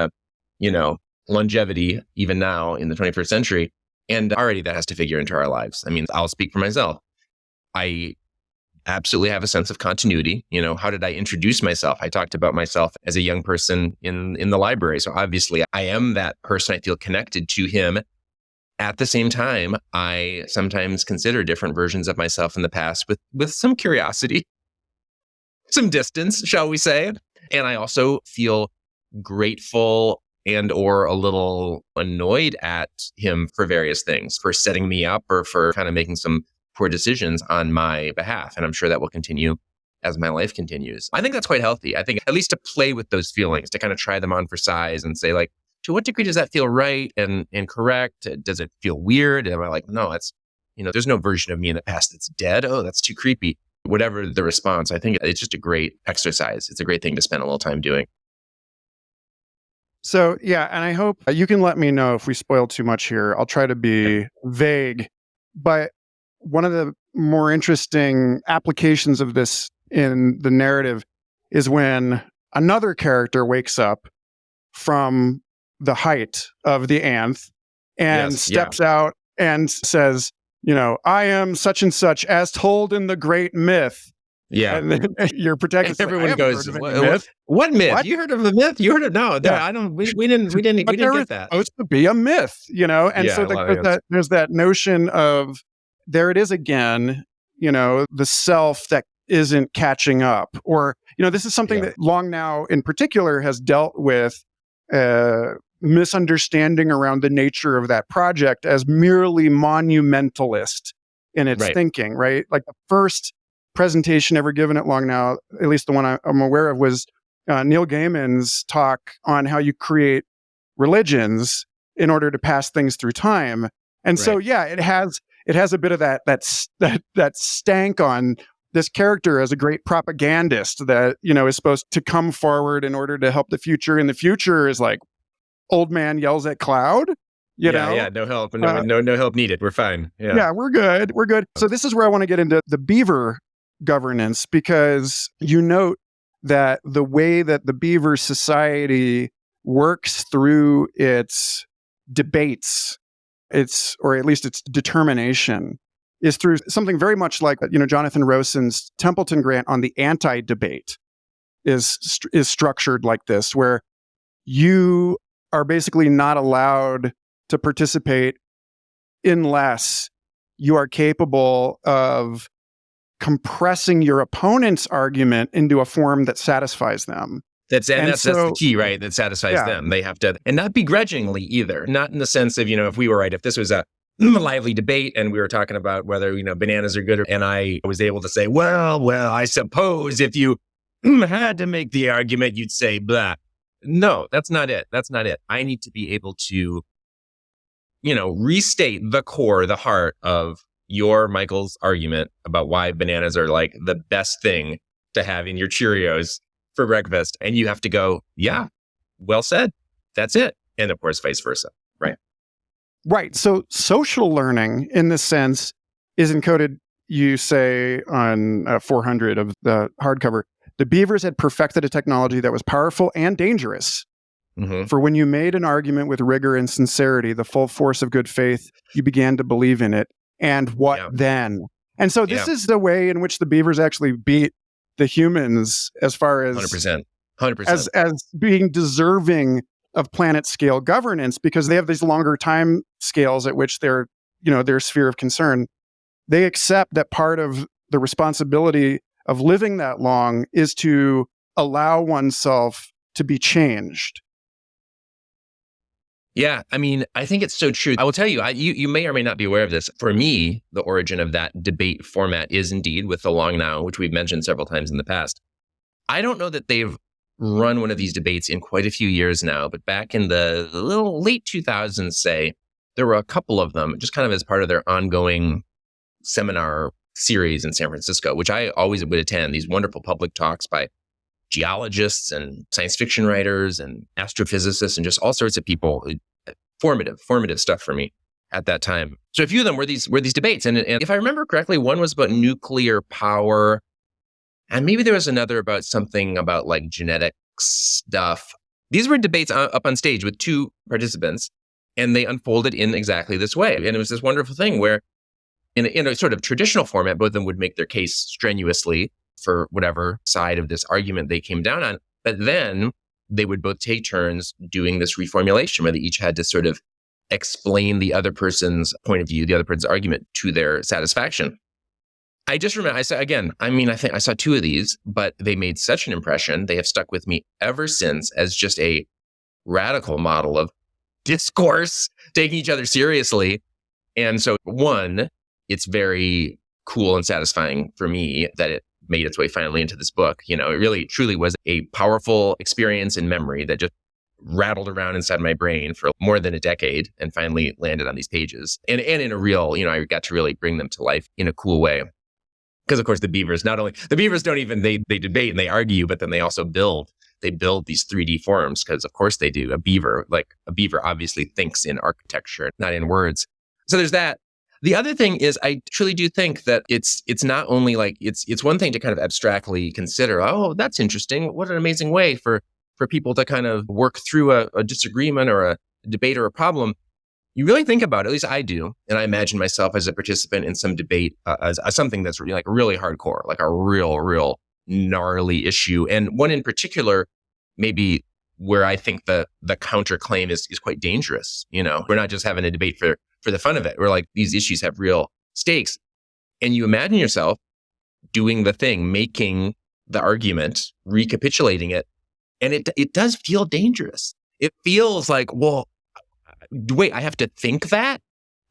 longevity, even now in the 21st century. And already that has to figure into our lives. I mean, I'll speak for myself. I absolutely have a sense of continuity. How did I introduce myself? I talked about myself as a young person in the library. So obviously I am that person. I feel connected to him. At the same time, I sometimes consider different versions of myself in the past with some curiosity, some distance, shall we say. And I also feel grateful and or a little annoyed at him for various things, for setting me up or for kind of making some poor decisions on my behalf. And I'm sure that will continue as my life continues. I think that's quite healthy. I think at least to play with those feelings, to kind of try them on for size and say, like, to what degree does that feel right and correct? Does it feel weird? Am I like, no, that's, there's no version of me in the past that's dead. Oh, that's too creepy. Whatever the response, I think it's just a great exercise. It's a great thing to spend a little time doing. So, yeah, and I hope you can let me know if we spoil too much here. I'll try to be vague. But one of the more interesting applications of this in the narrative is when another character wakes up from the height of the Anth and steps out and says, I am such and such as told in the great myth. Yeah. And then your protagonist, everyone goes, what myth? What? You heard of the myth? You heard of, no, I don't, we didn't get that. Supposed to be a myth, and so there's that notion of, there it is again, the self that isn't catching up, or, this is something that Long Now in particular has dealt with, misunderstanding around the nature of that project as merely monumentalist in its thinking, right? Like the first presentation ever given at Long Now, at least the one I'm aware of, was Neil Gaiman's talk on how you create religions in order to pass things through time. And so, it has a bit of that stank on this character as a great propagandist that, is supposed to come forward in order to help the future. And the future is like, old man yells at cloud, no help. No help needed. We're fine. Yeah, we're good. So this is where I want to get into the Beaver governance, because you note that the way that the Beaver society works through its debates, or at least its determination, is through something very much like, Jonathan Rowson's Templeton grant on the anti-debate is structured like this, where you are basically not allowed to participate unless you are capable of compressing your opponent's argument into a form that satisfies them. That's the key, right? That satisfies them. They have to, and not begrudgingly either. Not in the sense of, if we were right, if this was a lively debate, and we were talking about whether, bananas are good, and I was able to say, well, I suppose if you had to make the argument, you'd say blah. No, that's not it. That's not it. I need to be able to, restate the core, the heart of Michael's argument about why bananas are like the best thing to have in your Cheerios for breakfast. And you have to go, yeah, well said. That's it. And of course, vice versa. Right. Right. So social learning in this sense is encoded, you say, on 400 of the hardcover. The Beavers had perfected a technology that was powerful and dangerous. Mm-hmm. For when you made an argument with rigor and sincerity, the full force of good faith, you began to believe in it. And what then? And so this is the way in which the Beavers actually beat the humans as far as 100%. As being deserving of planet scale governance, because they have these longer time scales at which their sphere of concern. They accept that part of the responsibility of living that long is to allow oneself to be changed. Yeah, I mean, I think it's so true. I will tell you, you may or may not be aware of this. For me, the origin of that debate format is indeed with the long now, which we've mentioned several times in the past. I don't know that they've run one of these debates in quite a few years now, but back in the little late 2000s, say, there were a couple of them, just kind of as part of their ongoing seminar series in San Francisco, which I always would attend, these wonderful public talks by geologists and science fiction writers and astrophysicists and just all sorts of people. Formative stuff for me at that time. So a few of them were these debates. And if I remember correctly, one was about nuclear power. And maybe there was another about something about like genetic stuff. These were debates up on stage with two participants, and they unfolded in exactly this way. And it was this wonderful thing where in a sort of traditional format, both of them would make their case strenuously for whatever side of this argument they came down on. But then they would both take turns doing this reformulation where they each had to sort of explain the other person's point of view, the other person's argument to their satisfaction. I just remember, I think I saw two of these, but they made such an impression. They have stuck with me ever since as just a radical model of discourse, taking each other seriously. And so one, it's very cool and satisfying for me that it made its way finally into this book. It really truly was a powerful experience in memory that just rattled around inside my brain for more than a decade and finally landed on these pages. And in a real, I got to really bring them to life in a cool way. Because of course the Beavers don't even, they debate and they argue, but then they also build these 3D forms, because of course they do. A beaver obviously thinks in architecture, not in words. So there's that. The other thing is, I truly do think that it's not only like, it's one thing to kind of abstractly consider, oh, that's interesting. What an amazing way for people to kind of work through a disagreement or a debate or a problem. You really think about it, at least I do. And I imagine myself as a participant in some debate as something that's really, like really hardcore, like a real gnarly issue. And one in particular, maybe where I think the counterclaim is quite dangerous. We're not just having a debate for the fun of it. We're like, these issues have real stakes. And you imagine yourself doing the thing, making the argument, recapitulating it. And it does feel dangerous. It feels like, well, wait, I have to think that?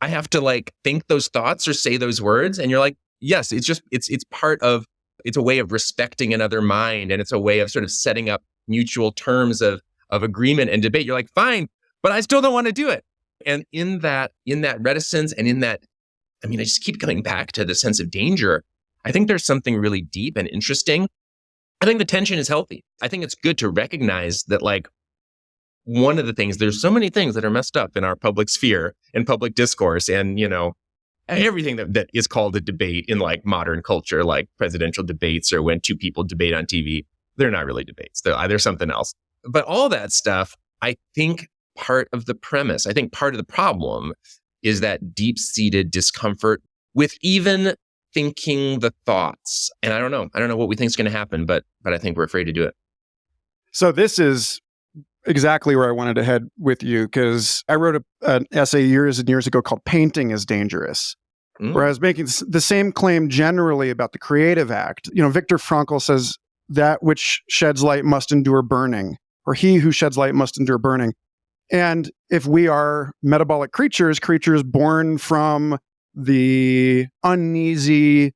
I have to like think those thoughts or say those words? And you're like, yes, it's a way of respecting another mind. And it's a way of sort of setting up mutual terms of agreement and debate. You're like, fine, but I still don't want to do it. And in that reticence and in that, I just keep coming back to the sense of danger. I think there's something really deep and interesting. I think the tension is healthy. I think it's good to recognize that, like, one of the things, there's so many things that are messed up in our public sphere and public discourse and, everything that is called a debate in like modern culture, like presidential debates or when two people debate on TV. They're not really debates. They're something else. But all that stuff, I think part of the premise, I think part of the problem is that deep-seated discomfort with even thinking the thoughts. And I don't know what we think is going to happen, but I think we're afraid to do it. So this is exactly where I wanted to head with you, because I wrote an essay years and years ago called Painting is Dangerous, where I was making the same claim generally about the creative act. Viktor Frankl says, that which sheds light must endure burning, or he who sheds light must endure burning. And if we are metabolic creatures born from the uneasy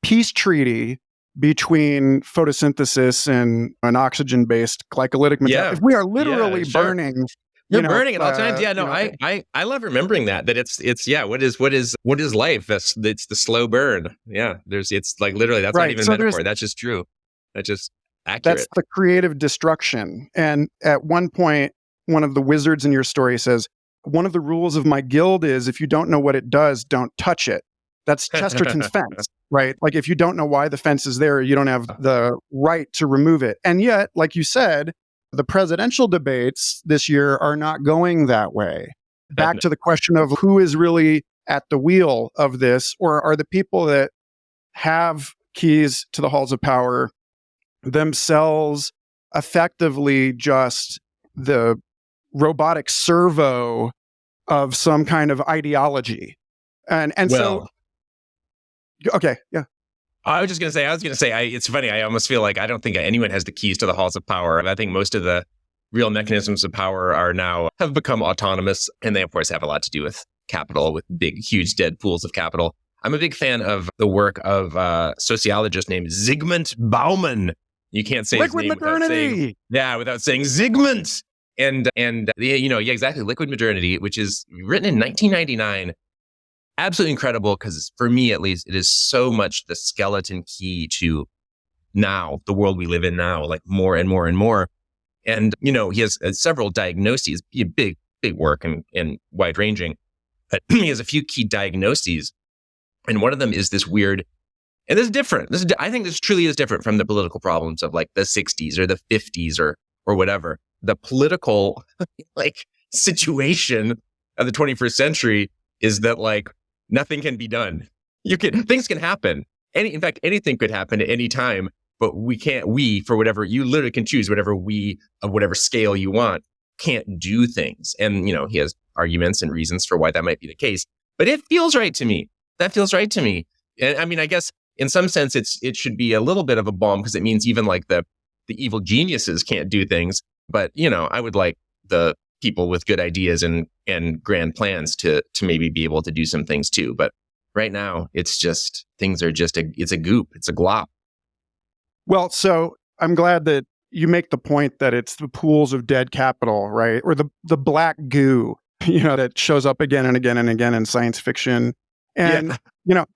peace treaty between photosynthesis and an oxygen-based glycolytic material, if we are literally burning, you're burning at all times. Yeah, no, I love remembering that it's what is life? It's the slow burn. Yeah, it's like literally that's not even a metaphor. That's just true. That's just accurate. That's the creative destruction. And at one point, one of the wizards in your story says, one of the rules of my guild is if you don't know what it does, don't touch it. That's Chesterton's fence, right? Like if you don't know why the fence is there, you don't have the right to remove it. And yet, like you said, the presidential debates this year are not going that way. Back to the question of who is really at the wheel of this, or are the people that have keys to the halls of power themselves effectively just the robotic servo of some kind of ideology? Okay, yeah. I was going to say, it's funny. I almost feel like I don't think anyone has the keys to the halls of power. And I think most of the real mechanisms of power have become autonomous. And they, of course, have a lot to do with capital, with big, huge dead pools of capital. I'm a big fan of the work of a sociologist named Zygmunt Bauman. You can't say Liquid his name modernity. without saying Zygmunt. And exactly. Liquid Modernity, which is written in 1999. Absolutely incredible, because for me, at least, it is so much the skeleton key to now, the world we live in now, like more and more and more. And, he has several diagnoses, big work and wide ranging. But he has a few key diagnoses. And one of them is this weird, and this is different. I think this truly is different from the political problems of like the 60s or the 50s or whatever. The political situation of the 21st century is that like nothing can be done. Things can happen. In fact, anything could happen at any time, but for whatever, you literally can choose whatever scale you want, can't do things. And, he has arguments and reasons for why that might be the case, but it feels right to me. That feels right to me. And I mean, I guess in some sense it should be a little bit of a balm, because it means even like the evil geniuses can't do things. But, I would like the people with good ideas and grand plans to maybe be able to do some things too. But right now, it's just, things are just, it's a goop, it's a glop. Well, so I'm glad that you make the point that it's the pools of dead capital, right? Or the black goo, that shows up again and again and again in science fiction. And,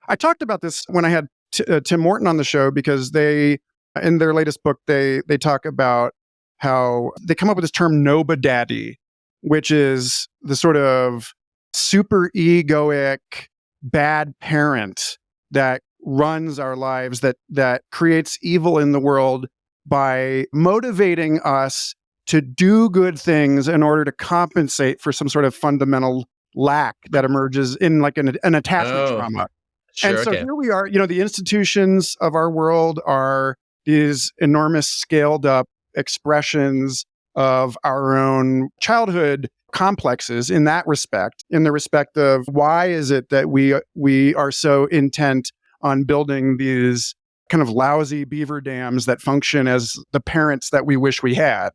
I talked about this when I had Tim Morton on the show, because they, in their latest book, they talk about how they come up with this term nobodaddy, which is the sort of super egoic bad parent that runs our lives, that creates evil in the world by motivating us to do good things in order to compensate for some sort of fundamental lack that emerges in like an attachment trauma. Sure, and so here we are, the institutions of our world are these enormous scaled up expressions of our own childhood complexes in that respect, in the respect of why is it that we are so intent on building these kind of lousy beaver dams that function as the parents that we wish we had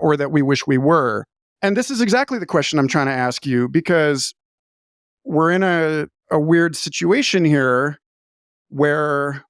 or that we wish we were. And this is exactly the question I'm trying to ask you, because we're in a weird situation here where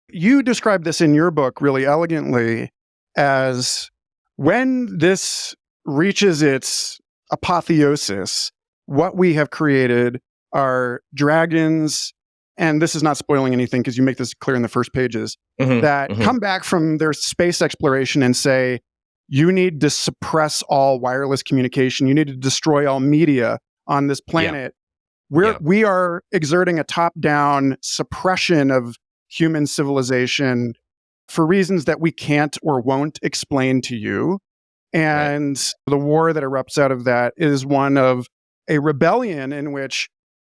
you describe this in your book really elegantly as when this reaches its apotheosis, what we have created are dragons, and this is not spoiling anything because you make this clear in the first pages, that come back from their space exploration and say, you need to suppress all wireless communication. You need to destroy all media on this planet. We are exerting a top-down suppression of human civilization for reasons that we can't or won't explain to you. And the war that erupts out of that is one of a rebellion in which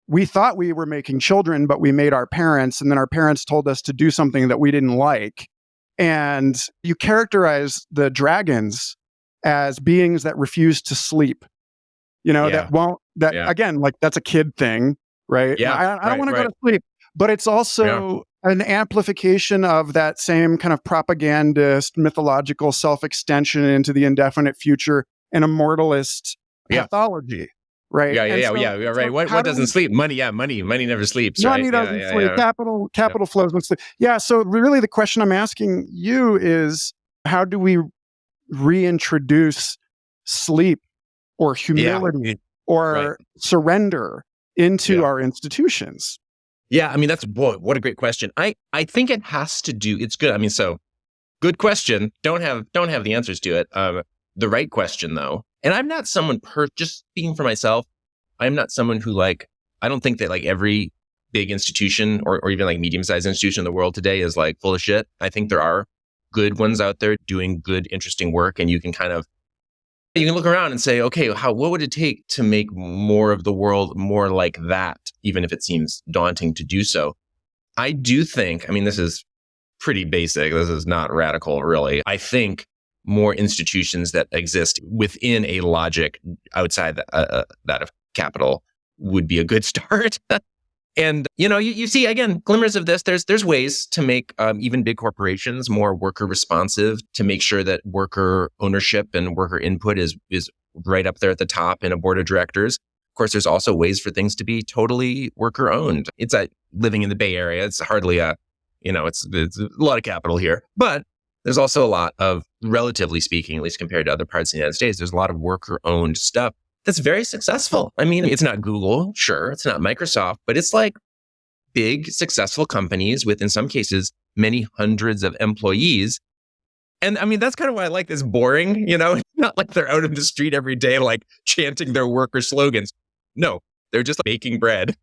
we thought we were making children, but we made our parents, and then our parents told us to do something that we didn't like. And you characterize the dragons as beings that refuse to sleep, again, like that's a kid thing, right? Yeah, I don't want to go to sleep, but it's also an amplification of that same kind of propagandist mythological self-extension into the indefinite future. an immortalist Yeah. pathology, right? Yeah, right. What doesn't sleep? Money, money never sleeps, right? Money doesn't sleep. Capital flows when sleep. Yeah. So really, the question I'm asking you is, how do we reintroduce sleep or humility or surrender into our institutions? Yeah, I mean, what a great question. I think it has to do. It's good. I mean, so good question. Don't have the answers to it. The right question though, and I'm not someone just speaking for myself. I'm not someone who I don't think that every big institution or even medium-sized institution in the world today is full of shit. I think there are good ones out there doing good, interesting work, and you can look around and say, okay, what would it take to make more of the world more like that, even if it seems daunting to do so? I do think, I mean, this is pretty basic. This is not radical, really. I think more institutions that exist within a logic outside that of capital would be a good start. And, you see, again, glimmers of this. There's ways to make even big corporations more worker responsive, to make sure that worker ownership and worker input is right up there at the top in a board of directors. Of course, there's also ways for things to be totally worker owned. It's living in the Bay Area. It's hardly it's a lot of capital here, but there's also a lot of, relatively speaking, at least compared to other parts of the United States, there's a lot of worker owned stuff that's very successful. I mean, it's not Google, sure. It's not Microsoft, but it's big, successful companies with, in some cases, many hundreds of employees. And I mean, that's kind of why I like this boring, It's not like they're out in the street every day, chanting their worker slogans. No, they're just baking bread.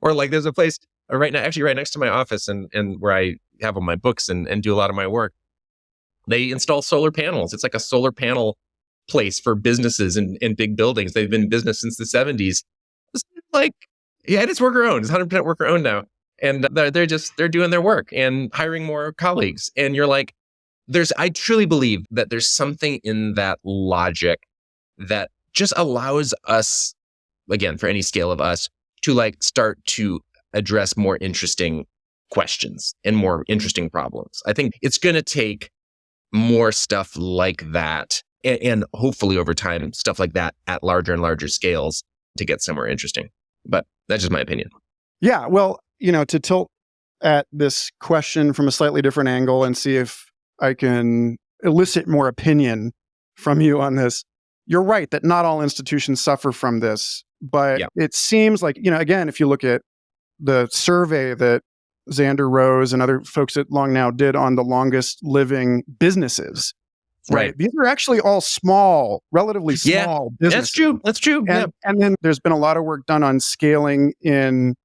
Or there's a place right next to my office and where I have all my books and do a lot of my work. They install solar panels. It's a solar panel place for businesses and big buildings. They've been in business since the 70s. It's worker owned. It's 100% worker owned now. And they're doing their work and hiring more colleagues. And you're I truly believe that there's something in that logic that just allows us, again, for any scale of us, to start to address more interesting questions and more interesting problems. I think it's going to take more stuff like that, and hopefully over time, stuff like that at larger and larger scales to get somewhere interesting. But that's just my opinion. Yeah, well, to tilt at this question from a slightly different angle and see if I can elicit more opinion from you on this. You're right that not all institutions suffer from this, but it seems again, if you look at the survey that Xander Rose and other folks at Long Now did on the longest living businesses, right? These are actually all small, relatively small businesses. That's true. And then there's been a lot of work done on scaling in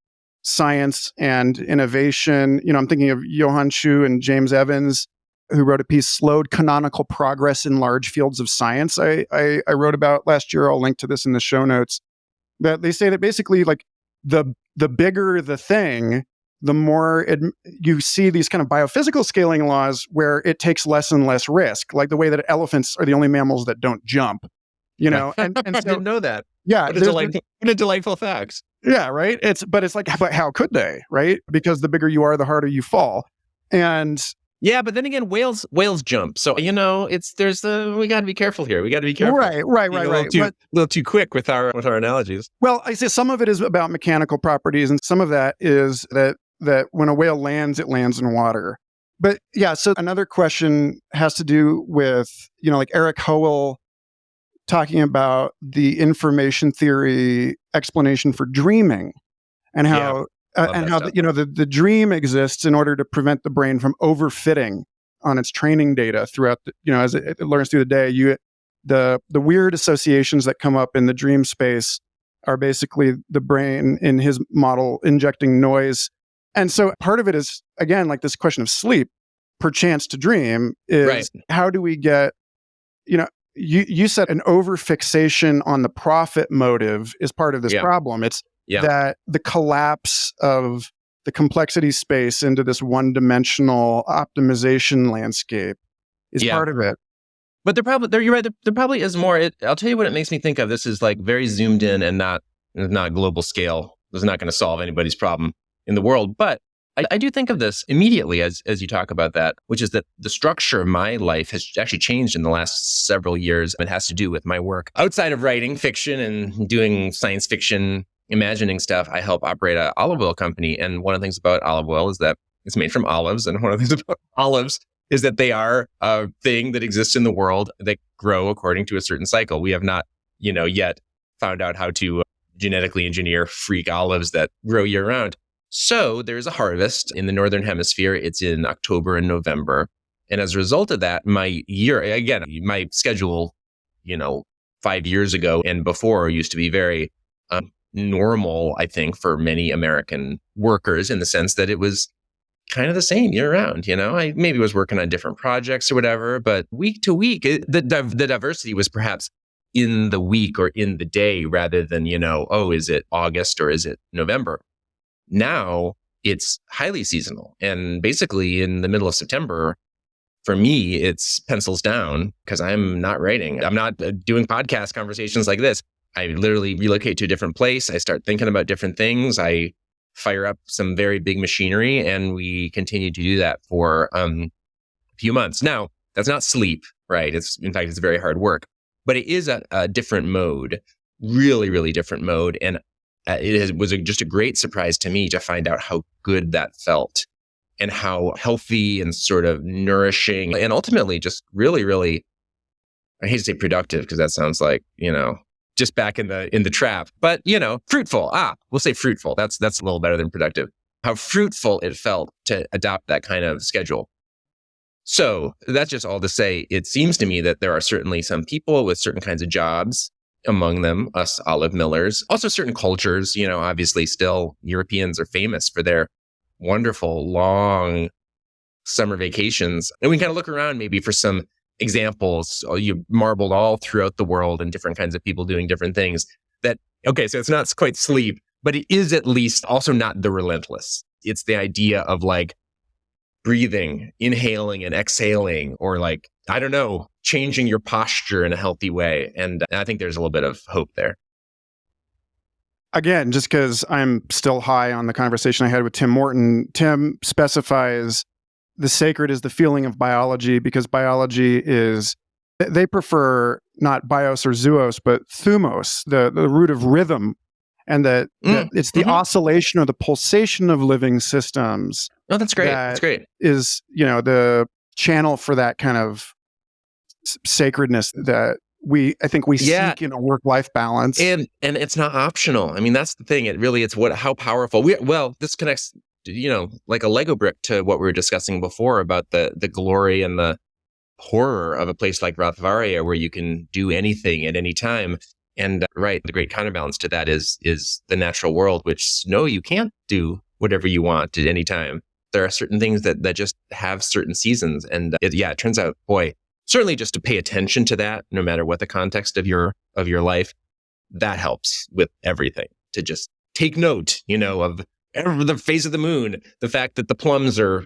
science and innovation. I'm thinking of Johan Shu and James Evans, who wrote a piece, Slowed Canonical Progress in Large Fields of Science. I wrote about last year. I'll link to this in the show notes. That they say that basically the bigger the thing, the more you see these kind of biophysical scaling laws where it takes less and less risk, like the way that elephants are the only mammals that don't jump, And so, I didn't know that. Yeah. What a delightful fact. Yeah, right? But how could they, right? Because the bigger you are, the harder you fall. And yeah, but then again, whales jump. So, we got to be careful here. We got to be careful. Right. A little too quick with our analogies. Well, I say some of it is about mechanical properties, and some of that is that when a whale lands, it lands in water. But yeah, so another question has to do with, Eric Howell talking about the information theory explanation for dreaming and how the dream exists in order to prevent the brain from overfitting on its training data throughout as it learns through the day. The weird associations that come up in the dream space are basically the brain in his model injecting noise. And so part of it is, again, this question of sleep, perchance to dream, is how do we get, you said an overfixation on the profit motive is part of this problem. It's that the collapse of the complexity space into this one-dimensional optimization landscape is part of it. But you're right. There probably is more. I'll tell you what it makes me think of. This is very zoomed in and not global scale. This is not going to solve anybody's problem in the world. But I do think of this immediately as you talk about that, which is that the structure of my life has actually changed in the last several years. It has to do with my work outside of writing fiction and doing science fiction, imagining stuff. I help operate an olive oil company. And one of the things about olive oil is that it's made from olives. And one of the things about olives is that they are a thing that exists in the world that grow according to a certain cycle. We have not, yet found out how to genetically engineer freak olives that grow year round. So there's a harvest in the Northern Hemisphere. It's in October and November. And as a result of that, my schedule, 5 years ago and before used to be very normal, I think, for many American workers in the sense that it was kind of the same year round. I maybe was working on different projects or whatever, but week to week, the diversity was perhaps in the week or in the day rather than, is it August or is it November? Now it's highly seasonal. And basically in the middle of September, for me, it's pencils down because I'm not writing. I'm not doing podcast conversations like this. I literally relocate to a different place. I start thinking about different things. I fire up some very big machinery, and we continue to do that for a few months. Now, that's not sleep, right? In fact, it's very hard work, but it is a different mode, really, really different mode. And was just a great surprise to me to find out how good that felt and how healthy and sort of nourishing and ultimately just really, really, I hate to say productive because that sounds like, just back in the trap, but fruitful. We'll say fruitful. That's a little better than productive. How fruitful it felt to adopt that kind of schedule. So that's just all to say, it seems to me that there are certainly some people with certain kinds of jobs, among them us olive millers, also certain cultures, obviously still Europeans are famous for their wonderful long summer vacations. And we can kind of look around maybe for some examples. You marbled all throughout the world and different kinds of people doing different things so it's not quite sleep, but it is at least also not the relentless. It's the idea of like breathing, inhaling and exhaling, or like, I don't know, changing your posture in a healthy way. And I think there's a little bit of hope there. Again, just because I'm still high on the conversation I had with Tim Morton, Tim specifies the sacred is the feeling of biology because biology they prefer not bios or zoos, but thumos, the root of rhythm, and that it's the oscillation or the pulsation of living systems. Oh, that's great. That's great. Is, the channel for that kind of sacredness that I think we seek in a work-life balance. And it's not optional. I mean, that's the thing. How powerful. This connects, like a Lego brick to what we were discussing before about the glory and the horror of a place like Rath, Varia, where you can do anything at any time. And the great counterbalance to that is the natural world, which no, you can't do whatever you want at any time. There are certain things that just have certain seasons. And it turns out, certainly just to pay attention to that, no matter what the context of your life, that helps with everything. To just take note, of the phase of the moon, the fact that the plums are,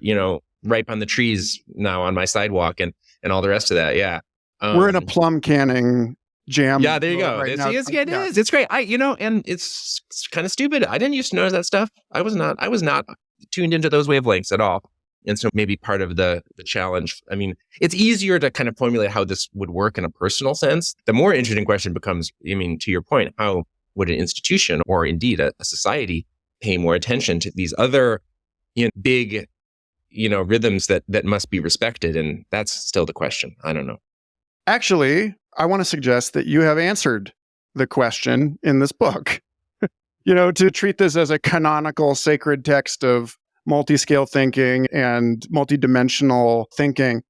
ripe on the trees now on my sidewalk and all the rest of that. Yeah. We're in a plum canning jam. Yeah, there you go. Right now. It is. It's great. And it's kind of stupid. I didn't used to notice that stuff. I was not tuned into those wavelengths at all. And so maybe part of the challenge, I mean, it's easier to kind of formulate how this would work in a personal sense. The more interesting question becomes, to your point, how would an institution or indeed a society pay more attention to these other big, rhythms that must be respected? And that's still the question. I don't know. Actually, I want to suggest that you have answered the question in this book. To treat this as a canonical sacred text of multi-scale thinking and multidimensional thinking.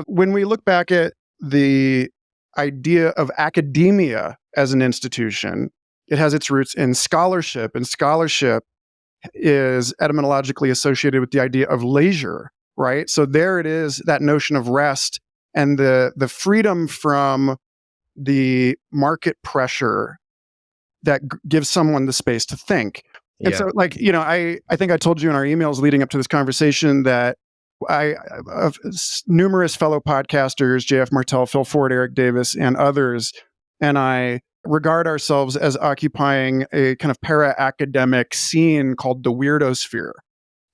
When we look back at the idea of academia as an institution, it has its roots in scholarship, and scholarship is etymologically associated with the idea of leisure, right? So there it is, that notion of rest and the freedom from the market pressure that gives someone the space to think. And so, I think I told you in our emails leading up to this conversation that numerous fellow podcasters, J.F. Martell, Phil Ford, Eric Davis, and others, and I regard ourselves as occupying a kind of para-academic scene called the weirdosphere,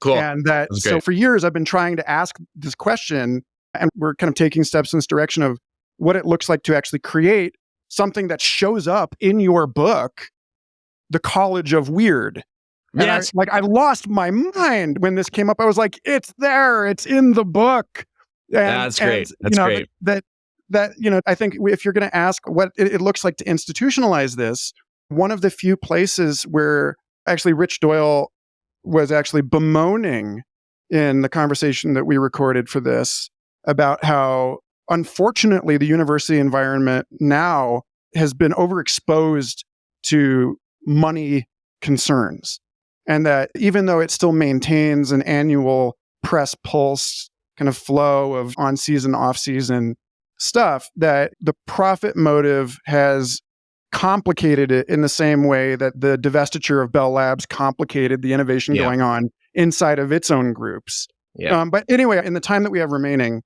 Cool. And That's so great. for years, I've been trying to ask this question, and we're kind of taking steps in this direction of what it looks like to actually create something that shows up in your book, The College of Wyrd. And Yes. I lost my mind when this came up. I was like, it's there, it's in the book. That's great. That's great. I think if you're going to ask what it looks like to institutionalize this, one of the few places where actually Rich Doyle was actually bemoaning in the conversation that we recorded for this about how, unfortunately, the university environment now has been overexposed to money concerns. And that even though it still maintains an annual press pulse kind of flow of on-season, off-season stuff, that the profit motive has complicated it in the same way that the divestiture of Bell Labs complicated the innovation going on inside of its own groups. Yeah. But anyway, in the time that we have remaining,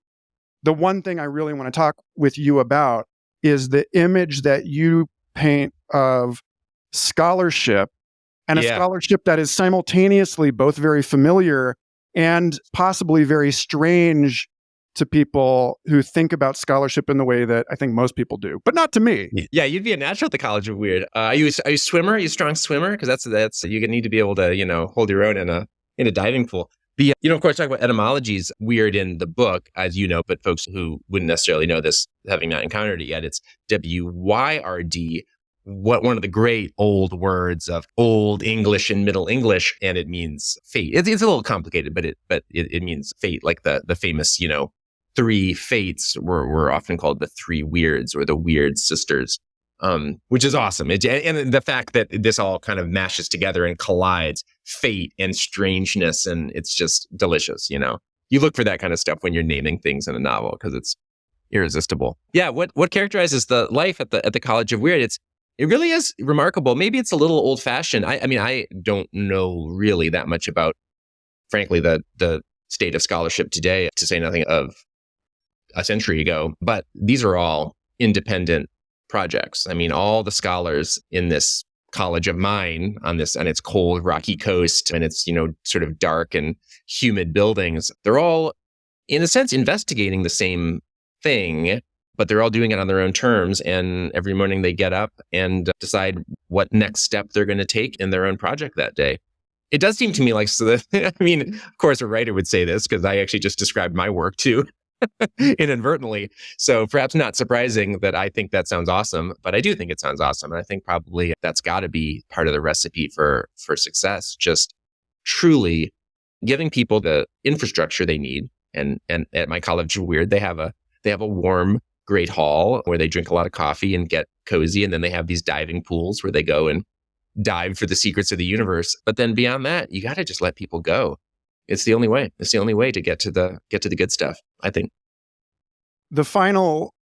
the one thing I really want to talk with you about is the image that you paint of scholarship, and a scholarship that is simultaneously both very familiar and possibly very strange to people who think about scholarship in the way that I think most people do, but not to me. Yeah, you'd be a natural at the College of Wyrd. Are you a swimmer? Are you a strong swimmer? Because that's you need to be able to hold your own in a diving pool. But of course, talk about etymologies. Wyrd in the book, as you know, but folks who wouldn't necessarily know this, having not encountered it yet, it's Wyrd. One of the great old words of Old English and Middle English, and it means fate. It's a little complicated, but it means fate, like the famous three fates were often called the three Wyrds or the Wyrd sisters, which is awesome. And the fact that this all kind of mashes together and collides, fate and strangeness, and it's just delicious. You look for that kind of stuff when you're naming things in a novel because it's irresistible. Yeah, what characterizes the life at the College of Wyrd? It really is remarkable. Maybe it's a little old-fashioned. I don't know really that much about, frankly, the state of scholarship today, to say nothing of a century ago. But these are all independent projects. All the scholars in this college of mine on its cold, rocky coast and its, sort of dark and humid buildings, they're all, in a sense, investigating the same thing, but they're all doing it on their own terms. And every morning they get up and decide what next step they're going to take in their own project that day. It does seem to me like, of course, a writer would say this because I actually just described my work too, inadvertently. So perhaps not surprising that I think that sounds awesome, but I do think it sounds awesome. And I think probably that's got to be part of the recipe for success. Just truly giving people the infrastructure they need. And at my College of Wyrd, they have a warm, great hall where they drink a lot of coffee and get cozy. And then they have these diving pools where they go and dive for the secrets of the universe. But then beyond that, you got to just let people go. It's the only way. It's the only way to get to the good stuff, I think. The final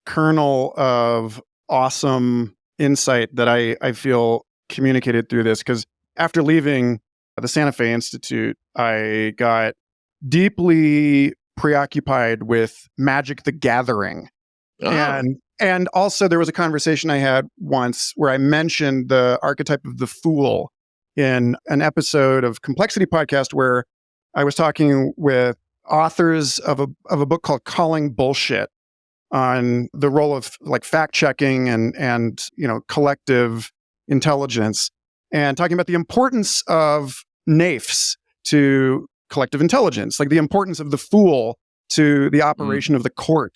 kernel of awesome insight that I feel communicated through this, because after leaving the Santa Fe Institute, I got deeply preoccupied with Magic the Gathering. Oh. And also there was a conversation I had once where I mentioned the archetype of the fool in an episode of Complexity Podcast where I was talking with authors of a book called Calling Bullshit on the role of like fact checking and collective intelligence, and talking about the importance of NAIFs to collective intelligence, like the importance of the fool to the operation of the court.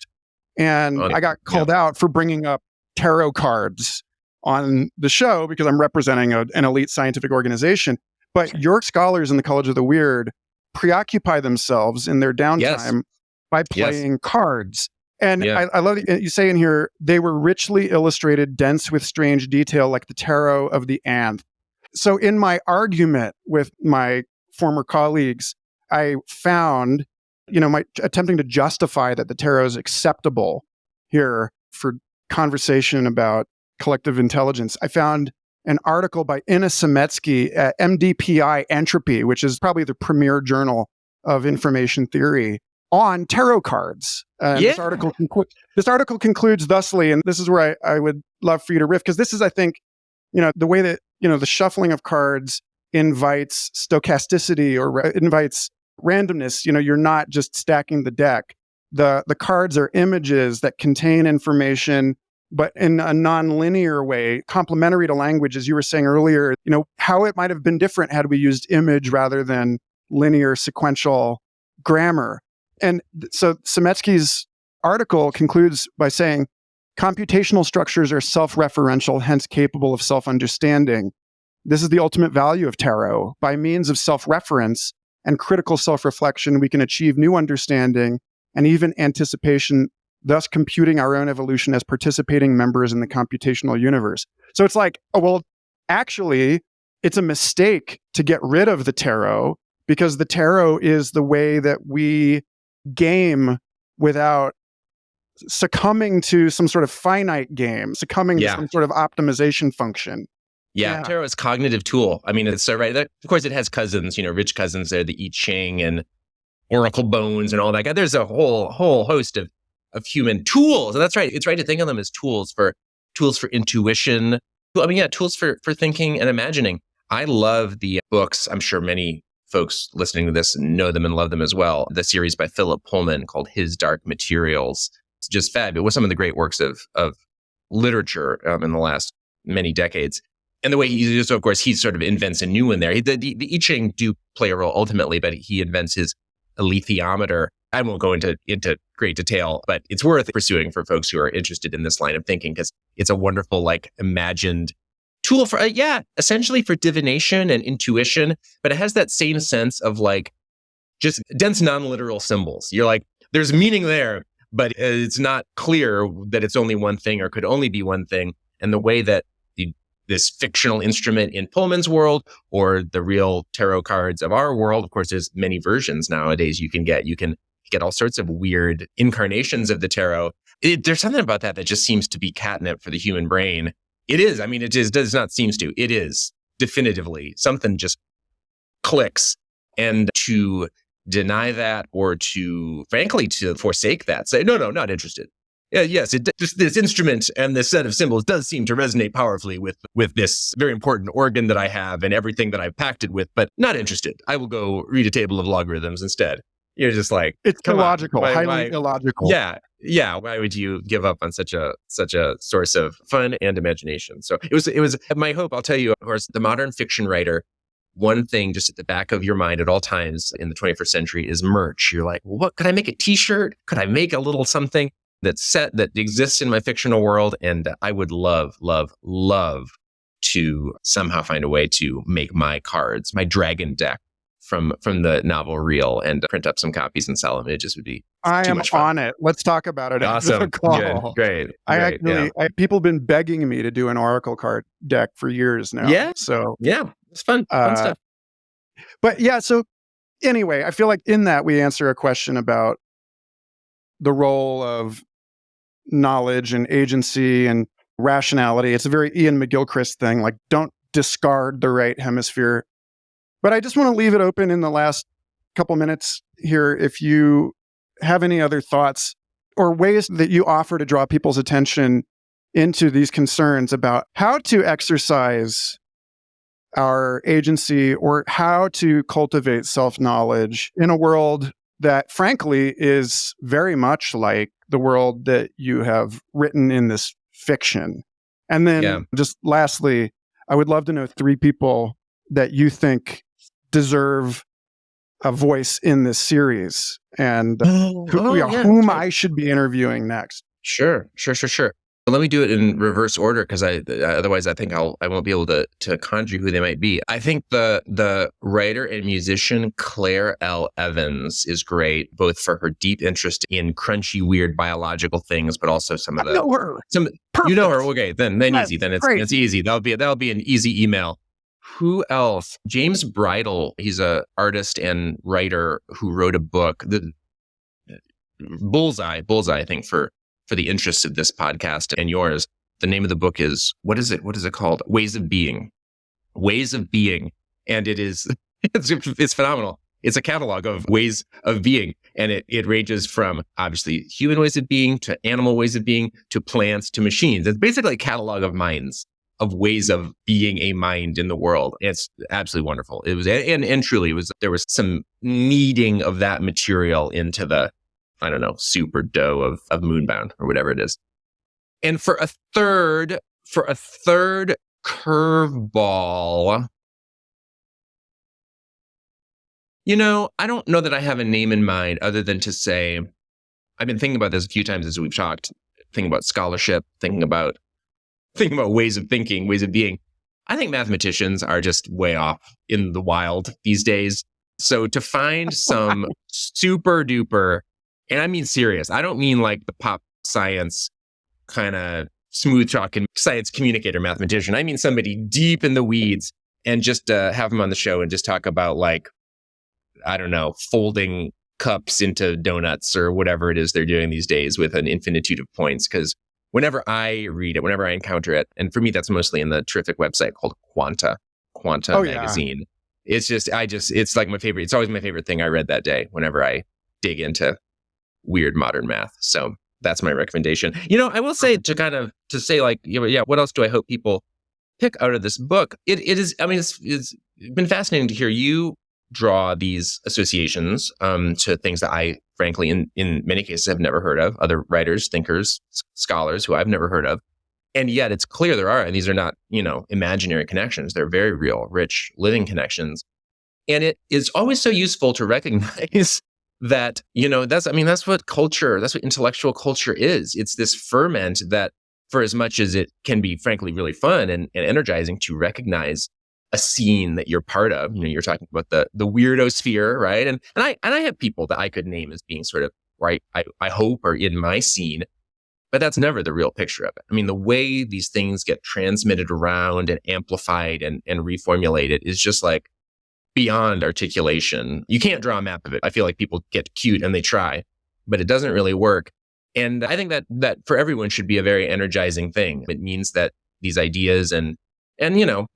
And I got called out for bringing up tarot cards on the show because I'm representing an elite scientific organization. But your scholars in the College of the Wyrd preoccupy themselves in their downtime by playing cards. And I love that you say in here, they were richly illustrated, dense with strange detail, like the tarot of the Anth. So in my argument with my former colleagues, I found, my attempting to justify that the tarot is acceptable here for conversation about collective intelligence. I found an article by Ina Semetsky at MDPI Entropy, which is probably the premier journal of information theory, on tarot cards. This article concludes thusly, and this is where I would love for you to riff, because this is, I think, the way that, the shuffling of cards invites stochasticity or invites randomness. You're not just stacking the deck. The cards are images that contain information, but in a non-linear way, complementary to language, as you were saying earlier, how it might have been different had we used image rather than linear sequential grammar. And so Semetsky's article concludes by saying, computational structures are self-referential, hence capable of self-understanding. This is the ultimate value of tarot. By means of self-reference and critical self-reflection, we can achieve new understanding and even anticipation, thus computing our own evolution as participating members in the computational universe. So it's like, actually, it's a mistake to get rid of the tarot, because the tarot is the way that we game without succumbing to some sort of finite game, succumbing to some sort of optimization function. Yeah, tarot is a cognitive tool. I mean, it's so right. Of course, it has cousins, rich cousins there, the I Ching and Oracle Bones and all that. There's a whole host of human tools. And that's right. It's right to think of them as tools for intuition. Tools for thinking and imagining. I love the books. I'm sure many folks listening to this know them and love them as well. The series by Philip Pullman called His Dark Materials. It's just fabulous. It was some of the great works of literature in the last many decades. And the way he sort of invents a new one there. The I Ching do play a role ultimately, but he invents his alethiometer. I won't go into great detail, but it's worth pursuing for folks who are interested in this line of thinking, because it's a wonderful, imagined tool for, essentially for divination and intuition, but it has that same sense of just dense non-literal symbols. You're like, there's meaning there, but it's not clear that it's only one thing or could only be one thing. And the way that this fictional instrument in Pullman's world or the real tarot cards of our world, of course, there's many versions nowadays you can get. You can get all sorts of weird incarnations of the tarot. There's something about that just seems to be catnip for the human brain. It is. It just does not seems to. It is definitively. Something just clicks. And to deny that, or to, frankly, to forsake that, say, no, not interested. Yes, this instrument and this set of symbols does seem to resonate powerfully with this very important organ that I have and everything that I've packed it with, but not interested. I will go read a table of logarithms instead. You're just like, it's illogical, highly illogical. Yeah. Why would you give up on such a source of fun and imagination? So it was my hope. I'll tell you, of course, the modern fiction writer, one thing just at the back of your mind at all times in the 21st century is merch. You're like, well, what could I make a T-shirt? Could I make a little something that exists in my fictional world? And I would love to somehow find a way to make my cards, my dragon deck from the novel real, and print up some copies and sell them. It just would be too much fun. On it. Let's talk about it. Awesome. After the call. Good. Great. People have been begging me to do an Oracle card deck for years now. Yeah. So it's fun stuff. But so anyway, I feel like in that we answer a question about the role of knowledge and agency and rationality. It's a very Ian McGilchrist thing, don't discard the right hemisphere. But I just want to leave it open in the last couple minutes here if you have any other thoughts or ways that you offer to draw people's attention into these concerns about how to exercise our agency or how to cultivate self-knowledge in a world that, frankly, is very much like the world that you have written in this fiction. And then just lastly, I would love to know 3 people that you think deserve a voice in this series and whom I should be interviewing next. Sure. Let me do it in reverse order, because otherwise I think I won't be able to conjure who they might be. I think the writer and musician Claire L. Evans is great, both for her deep interest in crunchy, weird biological things, but also some of the. I know her. You know her. Okay, then easy. Then it's easy. That'll be an easy email. Who else? James Bridle. He's a artist and writer who wrote a book, the Bullseye. I think for the interests of this podcast and yours. The name of the book is, what is it called? Ways of Being. And it's phenomenal. It's a catalog of ways of being. And it ranges from obviously human ways of being to animal ways of being to plants to machines. It's basically a catalog of minds. of ways of being a mind in the world. It's absolutely wonderful. It was, and truly, there was some kneading of that material into the, I don't know, super dough of Moonbound or whatever it is. And for a third curveball, I don't know that I have a name in mind other than to say, I've been thinking about this a few times as we've talked, thinking about scholarship, thinking about ways of thinking, ways of being. I think mathematicians are just way off in the wild these days. So to find some super duper, and I mean serious, I don't mean like the pop science kind of smooth talking science communicator mathematician. I mean somebody deep in the weeds, and just have them on the show and just talk about, like, I don't know, folding cups into donuts or whatever it is they're doing these days with an infinitude of points. Because whenever I read it, whenever I encounter it, and for me, that's mostly in the terrific website called Quanta Magazine. Yeah. It's like my favorite. It's always my favorite thing I read that day whenever I dig into weird modern math. So that's my recommendation. I will say to say like, what else do I hope people pick out of this book? It is, I mean, it's been fascinating to hear you draw these associations to things that I, frankly, in many cases have never heard of, other writers, thinkers, scholars who I've never heard of. And yet it's clear there are, and these are not, imaginary connections. They're very real, rich, living connections. And it is always so useful to recognize that, that's what culture, that's what intellectual culture is. It's this ferment that, for as much as it can be, frankly, really fun and energizing to recognize a scene that you're part of. You're talking about the weirdo sphere, right? And I have people that I could name as being sort of, right, I hope are in my scene, but that's never the real picture of it. I mean, the way these things get transmitted around and amplified and reformulated is just like beyond articulation. You can't draw a map of it. I feel like people get cute and they try, but it doesn't really work. And I think that for everyone should be a very energizing thing. It means that these ideas and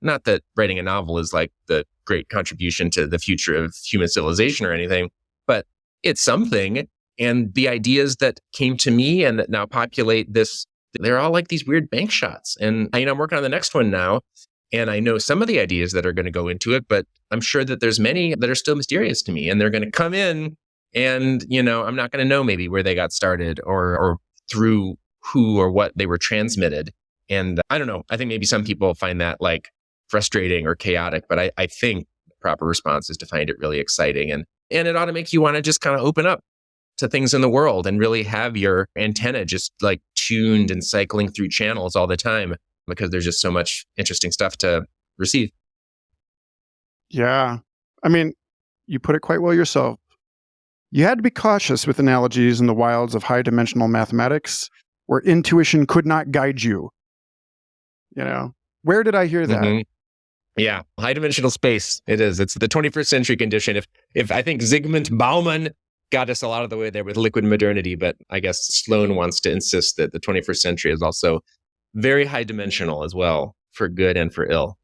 not that writing a novel is like the great contribution to the future of human civilization or anything, but it's something. And the ideas that came to me and that now populate this, they're all like these weird bank shots. And I'm working on the next one now. And I know some of the ideas that are going to go into it, but I'm sure that there's many that are still mysterious to me, and they're going to come in and, I'm not going to know maybe where they got started or through who or what they were transmitted. And I don't know, I think maybe some people find that like frustrating or chaotic, but I think the proper response is to find it really exciting. And it ought to make you want to just kind of open up to things in the world and really have your antenna just like tuned and cycling through channels all the time, because there's just so much interesting stuff to receive. Yeah. I mean, you put it quite well yourself. You had to be cautious with analogies in the wilds of high-dimensional mathematics where intuition could not guide you. Where did I hear that? Mm-hmm. Yeah, high-dimensional space. It is. It's the 21st century condition. If I think Zygmunt Bauman got us a lot of the way there with liquid modernity, but I guess Sloan wants to insist that the 21st century is also very high-dimensional as well, for good and for ill.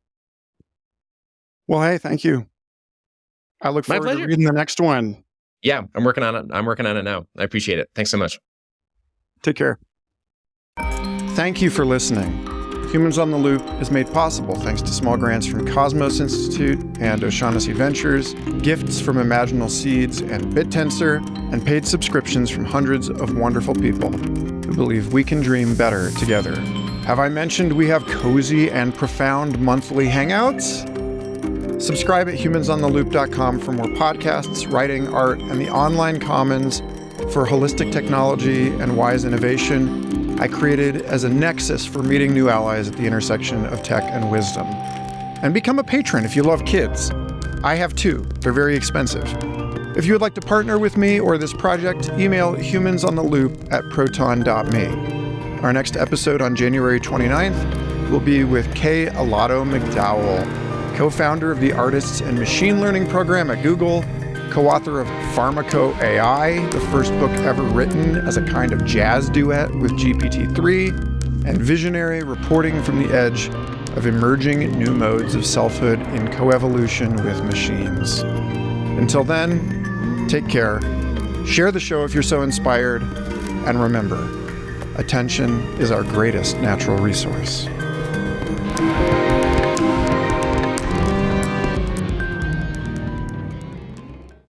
Well, hey, thank you. I look forward to reading the next one. Yeah, I'm working on it. I'm working on it now. I appreciate it. Thanks so much. Take care. Thank you for listening. Humans on the Loop is made possible thanks to small grants from Cosmos Institute and O'Shaughnessy Ventures, gifts from Imaginal Seeds and BitTensor, and paid subscriptions from hundreds of wonderful people who believe we can dream better together. Have I mentioned we have cozy and profound monthly hangouts? Subscribe at humansontheloop.com for more podcasts, writing, art, and the online commons for holistic technology and wise innovation I created as a nexus for meeting new allies at the intersection of tech and wisdom. And become a patron if you love kids. I have two. They're very expensive. If you would like to partner with me or this project, email humansontheloop@proton.me. Our next episode on January 29th will be with Kay Alato McDowell, co-founder of the Artists and Machine Learning program at Google, co-author of Pharmaco AI, the first book ever written as a kind of jazz duet with GPT-3, and visionary reporting from the edge of emerging new modes of selfhood in coevolution with machines. Until then, take care, share the show if you're so inspired, and remember, attention is our greatest natural resource. you.